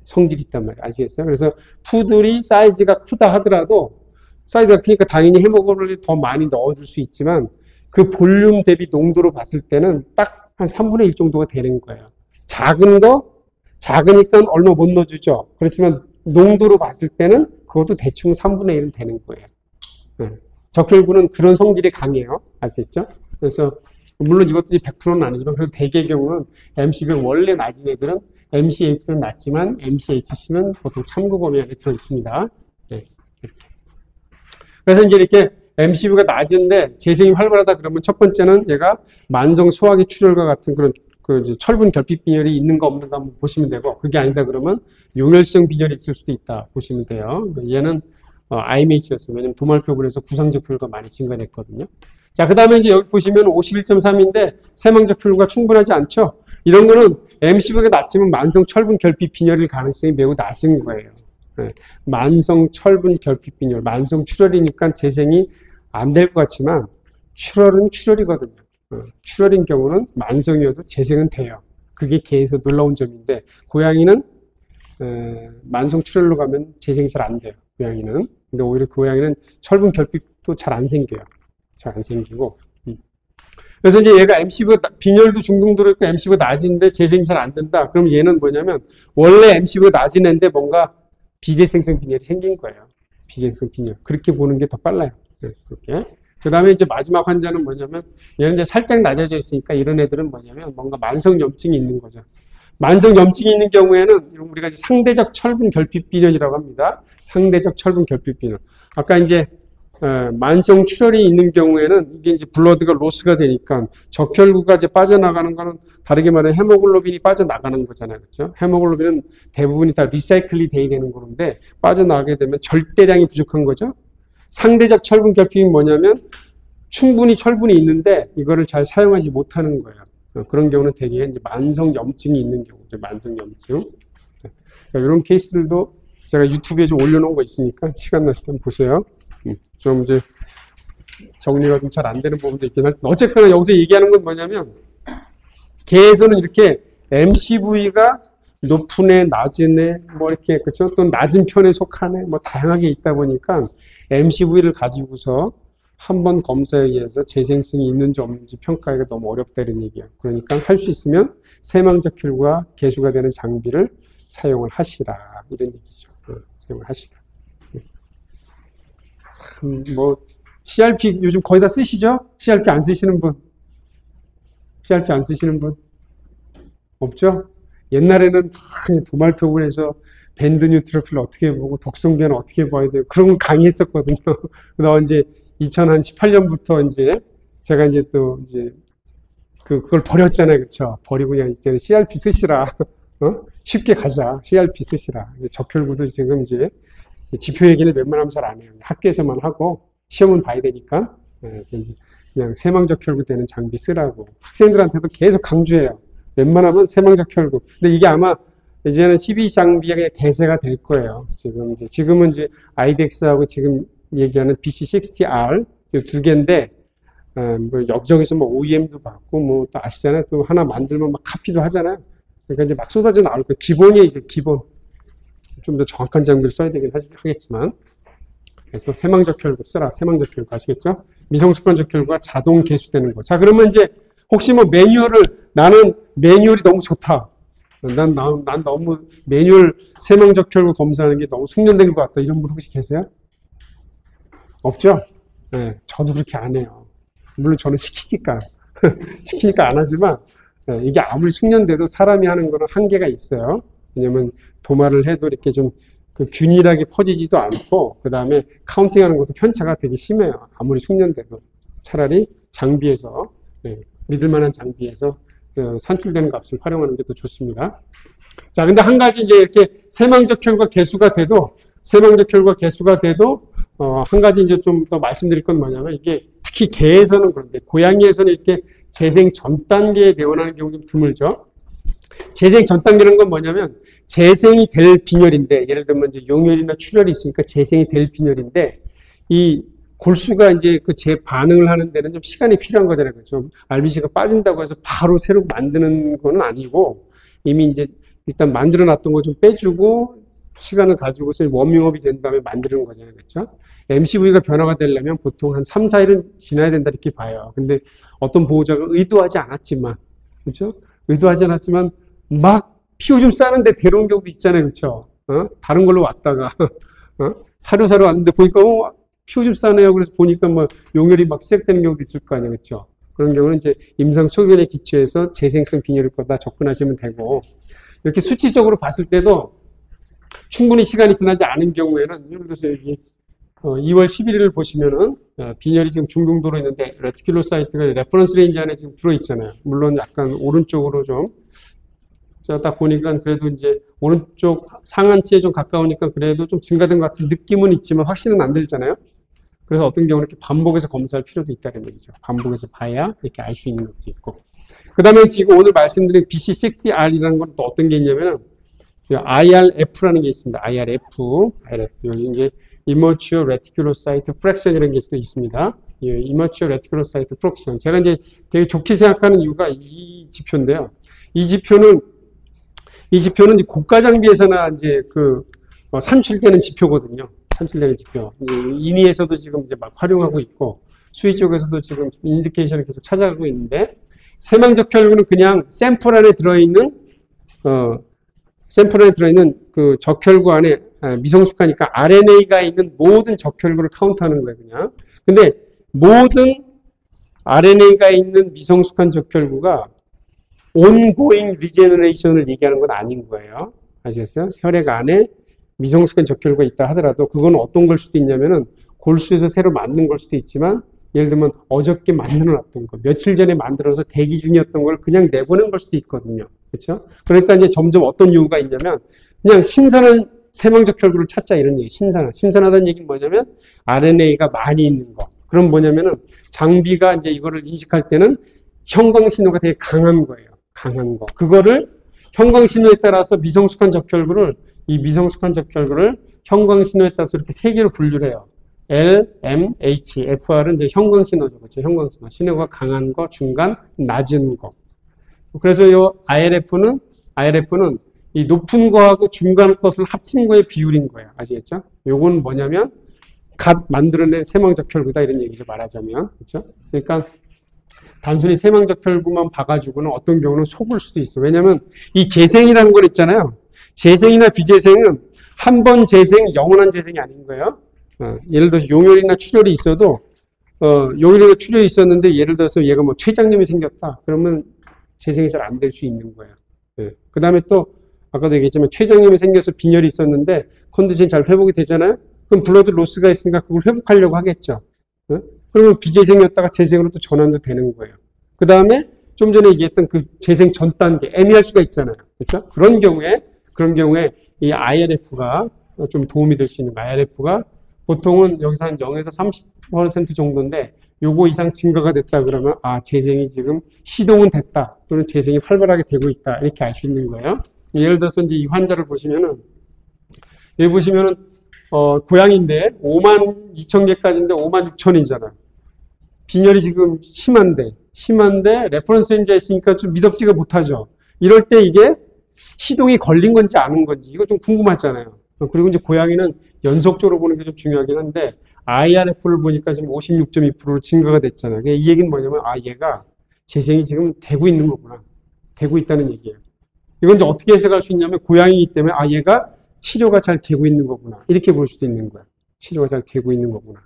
성질이 있단 말이에요. 아시겠어요? 그래서 푸들이 사이즈가 크다 하더라도 사이즈가 크니까 당연히 헤모글로빈을 더 많이 넣어줄 수 있지만 그 볼륨 대비 농도로 봤을 때는 딱 한 3분의 1 정도가 되는 거예요. 작으니까 얼마 못 넣어주죠. 그렇지만 농도로 봤을 때는 그것도 대충 3분의 1은 되는 거예요. 적혈구는 그런 성질이 강해요. 아시겠죠? 그래서 물론 이것도 100%는 아니지만 그래도 대개의 경우는 MCV가 원래 낮은 애들은 MCH는 낮지만 MCHC는 보통 참고 범위 안에 들어 있습니다. 네, 이렇게. 그래서 이제 이렇게 MCV가 낮은데 재생이 활발하다 그러면 첫 번째는 얘가 만성 소화기 출혈과 같은 그런 이제 철분 결핍 빈혈이 있는가 없는가 한번 보시면 되고, 그게 아니다 그러면 용혈성 빈혈이 있을 수도 있다 보시면 돼요. 얘는 IMH였어요. 왜냐면 도말표근에서 구상적 혈구가 많이 증가했거든요. 자, 그 다음에 이제 여기 보시면 51.3인데 세망적 혈구가 충분하지 않죠. 이런 거는 MCV가 낮지만 만성 철분 결핍 빈혈일 가능성이 매우 낮은 거예요. 네. 만성 철분 결핍 빈혈, 만성 출혈이니까 재생이 안 될 것 같지만 출혈은 출혈이거든요. 출혈인 경우는 만성이어도 재생은 돼요. 그게 개에서 놀라운 점인데 고양이는 만성 출혈로 가면 재생이 잘 안 돼요. 고양이는. 근데 오히려 그 고양이는 철분 결핍도 잘 안 생겨요. 잘 안 생기고. 그래서 이제 얘가 MCV가 빈혈도 중등도로 있고 MCV가 낮은데 재생이 잘 안 된다. 그럼 얘는 뭐냐면 원래 MCV가 낮은 애인데 뭔가 비재생성 빈혈이 생긴 거예요. 비재생성 빈혈. 그렇게 보는 게 더 빨라요. 네, 그렇게. 그 다음에 이제 마지막 환자는 뭐냐면 얘는 이제 살짝 낮아져 있으니까 이런 애들은 뭐냐면 뭔가 만성 염증이 있는 거죠. 만성 염증이 있는 경우에는 우리가 이제 상대적 철분 결핍 빈혈이라고 합니다. 상대적 철분 결핍 빈혈. 아까 이제 만성 출혈이 있는 경우에는 이게 이제 블러드가 로스가 되니까 적혈구가 이제 빠져나가는 거는 다르게 말해 헤모글로빈이 빠져나가는 거잖아요. 그렇죠? 헤모글로빈은 대부분이 다 리사이클이 돼야 되는 건데 빠져나가게 되면 절대량이 부족한 거죠. 상대적 철분 결핍이 뭐냐면 충분히 철분이 있는데 이거를 잘 사용하지 못하는 거예요. 그런 경우는 대개 이제 만성 염증이 있는 경우죠. 만성 염증. 자, 이런 케이스들도 제가 유튜브에 좀 올려놓은 거 있으니까 시간 나실 때 보세요. 좀 이제 정리가 좀 잘 안 되는 부분도 있긴 하지만 어쨌거나 여기서 얘기하는 건 뭐냐면 개에서는 이렇게 MCV가 높은 애, 낮은 애, 뭐 이렇게 그렇죠? 또 낮은 편에 속한 애, 뭐 다양하게 있다 보니까 MCV를 가지고서 한번 검사에 의해서 재생성이 있는지 없는지 평가하기가 너무 어렵다는 얘기예요. 그러니까 할 수 있으면 세망적 혈구가 개수가 되는 장비를 사용을 하시라 이런 얘기죠. 사용을 하시라. 참 뭐 CRP 요즘 거의 다 쓰시죠? CRP 안 쓰시는 분? CRP 안 쓰시는 분? 없죠? 옛날에는 다 도말표근에서 밴드 뉴트로필을 어떻게 보고 독성변을 어떻게 봐야 돼요. 그런 거 강의했었거든요. 그다음 이제 2018년부터 이제 제가 이제 또 이제 그걸 버렸잖아요. 그렇죠? 버리고 그냥 이제 CRP 쓰시라. 쉽게 가자. CRP 쓰시라. 적혈구도 지금 이제 지표 얘기는 웬만하면 잘 안 해요. 학교에서만 하고 시험은 봐야 되니까. 그래서 이제 그냥 세망적혈구 되는 장비 쓰라고 학생들한테도 계속 강조해요. 웬만하면 세망적혈구. 근데 이게 아마 이제는 12 장비가 대세가 될 거예요. 지금은 이제 IDEX하고 지금 얘기하는 BC60R 이 두 개인데 뭐 여기저기서 뭐 OEM도 받고 뭐 또 아시잖아요. 또 하나 만들면 막 카피도 하잖아요. 그러니까 이제 막 쏟아져 나올 거예요. 기본이 이제 기본. 좀 더 정확한 장비를 써야 되긴 하겠지만. 그래서 세망적혈구 쓰라. 세망적혈구 아시겠죠? 미성숙건적혈구가 자동 개수되는 거. 자, 그러면 이제 혹시 뭐 나는 매뉴얼이 너무 좋다. 난 너무 매뉴얼 세망적혈구 검사하는 게 너무 숙련된 것 같다. 이런 분 혹시 계세요? 없죠? 네, 저도 그렇게 안 해요. 물론 저는 시키니까 안 하지만 이게 아무리 숙련돼도 사람이 하는 거는 한계가 있어요. 왜냐면 도마를 해도 이렇게 좀 균일하게 퍼지지도 않고 그 다음에 카운팅하는 것도 편차가 되게 심해요. 아무리 숙련돼도. 차라리 장비에서, 믿을 만한 장비에서 산출되는 값을 활용하는 게 더 좋습니다. 자, 근데 한 가지 이제 이렇게 세망적 결과 개수가 돼도, 한 가지 이제 좀 더 말씀드릴 건 뭐냐면, 이게 특히 개에서는 그런데, 고양이에서는 이렇게 재생 전 단계에 내원하는 경우 좀 드물죠. 재생 전 단계라는 건 뭐냐면, 재생이 될 빈혈인데, 예를 들면 이제 용혈이나 출혈이 있으니까 재생이 될 빈혈인데, 이 골수가 이제 그 재반응을 하는 데는 좀 시간이 필요한 거잖아요. 그렇죠? RBC가 빠진다고 해서 바로 새로 만드는 건 아니고, 이미 이제 일단 만들어 놨던 거 좀 빼주고, 시간을 가지고서 워밍업이 된 다음에 만드는 거잖아요. 그렇죠? MCV가 변화가 되려면 보통 한 3, 4일은 지나야 된다 이렇게 봐요. 근데 어떤 보호자가 의도하지 않았지만, 그렇죠? 의도하지 않았지만 막 피오 좀 싸는데 데려온 경우도 있잖아요. 그렇죠? 다른 걸로 왔다가 사료 사러 왔는데 보니까 피오 좀 싸네요. 그래서 보니까 뭐 용혈이 막 시작되는 경우도 있을 거 아니에요. 그렇죠? 그런 경우는 이제 임상 소견에 기초해서 재생성 빈혈일 거다 접근하시면 되고, 이렇게 수치적으로 봤을 때도 충분히 시간이 지나지 않은 경우에는, 예를 들어서 여기 2월 11일을 보시면은 빈혈이 지금 중등도로 있는데 레티큘로사이트가 레퍼런스 레인지 안에 지금 들어있잖아요. 물론 약간 오른쪽으로 좀, 제가 딱 보니까 그래도 이제 오른쪽 상한치에 좀 가까우니까 그래도 좀 증가된 것 같은 느낌은 있지만 확신은 안 들잖아요. 그래서 어떤 경우는 이렇게 반복해서 검사할 필요도 있다는 얘기죠. 반복해서 봐야 이렇게 알 수 있는 것도 있고. 그 다음에 지금 오늘 말씀드린 BC60R이라는 건 또 어떤 게 있냐면은 IRF라는 게 있습니다. IRF. 여기 이제 Immature Reticulocyte Fraction이라는 게 있습니다. Immature Reticulocyte Fraction. 제가 이제 되게 좋게 생각하는 이유가 이 지표인데요. 이 지표는 이제 고가 장비에서나 이제 산출되는 지표거든요. 산출되는 지표. 인위에서도 지금 이제 막 활용하고 있고, 수의 쪽에서도 지금 인디케이션을 계속 찾아가고 있는데, 세망적 혈구는 그냥 샘플 안에 들어있는 그 적혈구 안에 미성숙하니까 RNA가 있는 모든 적혈구를 카운트하는 거예요, 그냥. 근데 모든 RNA가 있는 미성숙한 적혈구가 ongoing regeneration을 얘기하는 건 아닌 거예요. 아시겠어요? 혈액 안에 미성숙한 적혈구가 있다 하더라도 그건 어떤 걸 수도 있냐면은 골수에서 새로 만든 걸 수도 있지만, 예를 들면 어저께 만들어 놨던 거, 며칠 전에 만들어서 대기 중이었던 걸 그냥 내보낸 걸 수도 있거든요. 그렇죠? 그러니까 이제 점점 어떤 이유가 있냐면, 그냥 신선한 세망적 혈구를 찾자 이런 얘기. 신선하다는 얘기는 뭐냐면 RNA가 많이 있는 거. 그럼 뭐냐면은 장비가 이제 이거를 인식할 때는 형광 신호가 되게 강한 거예요. 강한 거. 그거를 형광 신호에 따라서 미성숙한 적혈구를, 이 미성숙한 적혈구를 형광 신호에 따라서 이렇게 세 개로 분류를 해요. L, M, H, FR은 이제 형광 신호죠. 그렇죠? 형광 신호. 신호가 강한 거, 중간, 낮은 거. 그래서 이 IRF는 이 높은 거하고 중간 것을 합친 거의 비율인 거예요. 아시겠죠? 요건 뭐냐면 갓 만들어낸 세망적 혈구다 이런 얘기죠. 말하자면. 그렇죠? 그러니까 단순히 세망적 혈구만 봐가지고는 어떤 경우는 속을 수도 있어요. 왜냐면 이 재생이라는 건 있잖아요. 재생이나 비재생은 한 번 재생, 영원한 재생이 아닌 거예요. 예를 들어서 용혈이나 출혈이 있어도, 용혈이나 출혈이 있었는데 예를 들어서 얘가 뭐 췌장염이 생겼다. 그러면 재생이 잘 안 될 수 있는 거예요. 그 다음에 또 아까도 얘기했지만 췌장염이 생겨서 빈혈이 있었는데 컨디션이 잘 회복이 되잖아요. 그럼 블러드 로스가 있으니까 그걸 회복하려고 하겠죠. 그러면 비재생이었다가 재생으로 또 전환도 되는 거예요. 그 다음에 좀 전에 얘기했던 그 재생 전 단계, 애매할 수가 있잖아요. 그렇죠? 그런 경우에 이 IRF가 좀 도움이 될 수 있는 거예요. IRF가 보통은 여기서 한 0에서 30% 정도인데 요거 이상 증가가 됐다 그러면 재생이 지금 시동은 됐다 또는 재생이 활발하게 되고 있다 이렇게 알 수 있는 거예요. 예를 들어서 이제 이 환자를 보시면은, 여기 보시면은 고양인데 52,000개까지인데 56,000이잖아. 빈혈이 지금 심한데 레퍼런스 렌즈가 있으니까 좀 믿업지가 못하죠. 이럴 때 이게 시동이 걸린 건지 아닌 건지 이거 좀 궁금하잖아요. 그리고 이제 고양이는 연속적으로 보는 게 좀 중요하긴 한데 IRF를 보니까 지금 56.2%로 증가가 됐잖아요. 이 얘기는 뭐냐면 얘가 재생이 지금 되고 있는 거구나. 되고 있다는 얘기예요. 이건 이제 어떻게 해석할 수 있냐면 고양이이기 때문에 얘가 치료가 잘 되고 있는 거구나. 이렇게 볼 수도 있는 거야. 치료가 잘 되고 있는 거구나.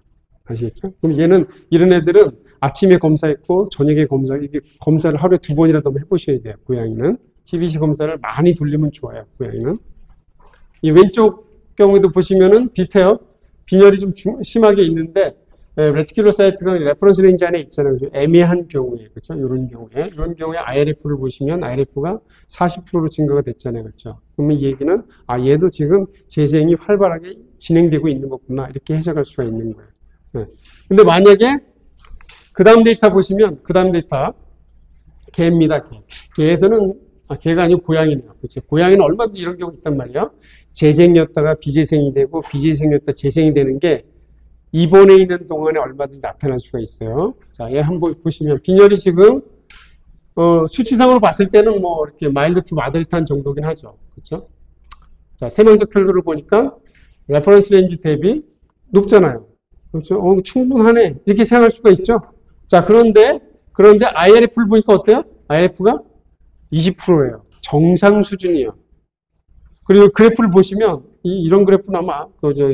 아시겠죠? 그럼 이런 애들은 아침에 검사했고 저녁에 이게 검사를 하루에 2번이라도 해보셔야 돼요. 고양이는. PBC 검사를 많이 돌리면 좋아요. 고양이는. 이 왼쪽 경우에도 보시면은 비슷해요. 빈혈이 좀 심하게 있는데 레티큘러 사이트가 레퍼런스 렌즈 안에 있잖아요. 애매한 경우에, 그렇죠? 이런 경우에 IRF를 보시면 IRF가 40%로 증가가 됐잖아요. 그렇죠? 그러면 이 얘기는, 얘도 지금 재생이 활발하게 진행되고 있는 거구나. 이렇게 해석할 수가 있는 거예요. 네. 근데 만약에, 그 다음 데이터 보시면, 그 다음 데이터, 개입니다. 개에서는, 개가 아니고 고양이네요. 그렇죠? 고양이는 얼마든지 이런 경우 있단 말이에요. 재생이었다가 비재생이 되고, 비재생이었다 재생이 되는 게, 입원해 있는 동안에 얼마든지 나타날 수가 있어요. 자, 얘 한번 보시면 빈혈이 지금 수치상으로 봤을 때는 뭐 이렇게 마일드 투 마더릿한 정도긴 하죠. 그렇죠? 자, 세망적 혈구를 보니까 레퍼런스 렌즈 대비 높잖아요. 그렇죠? 충분하네. 이렇게 생각할 수가 있죠. 자, 그런데 IRF를 보니까 어때요? IRF가 20%예요. 정상 수준이에요. 그리고 그래프를 보시면 이런 그래프는 아마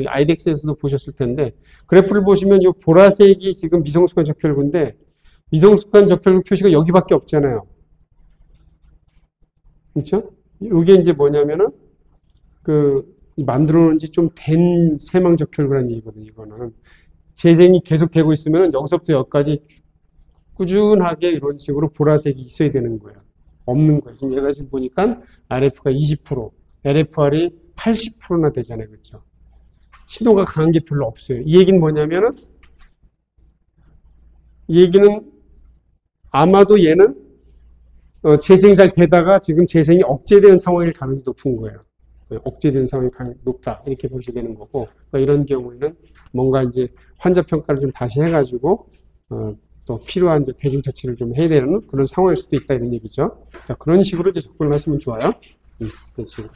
아이덱스에서도 보셨을 텐데 그래프를 보시면 이 보라색이 지금 미성숙한 적혈구인데 미성숙한 적혈구 표시가 여기밖에 없잖아요. 그렇죠? 이게 이제 뭐냐면은 만들어 놓은 지 좀 된 세망 적혈구라는 얘기거든요. 이거는 재생이 계속되고 있으면 여기서부터 여기까지 꾸준하게 이런 식으로 보라색이 있어야 되는 거예요. 없는 거예요. 지금 얘가 지금 보니까 RF가 20%, LFR이 80%나 되잖아요. 그렇죠? 신호가 강한 게 별로 없어요. 이 얘기는 뭐냐면은, 이 얘기는 아마도 얘는 재생이 잘 되다가 지금 재생이 억제되는 상황일 가능성이 높은 거예요. 억제되는 상황이 높다. 이렇게 보시게 되는 거고, 그러니까 이런 경우에는 뭔가 이제 환자 평가를 좀 다시 해가지고, 또 필요한 이제 대중 처치를 좀 해야 되는 그런 상황일 수도 있다. 이런 얘기죠. 자, 그런 식으로 이제 접근을 하시면 좋아요. 그런 식으로.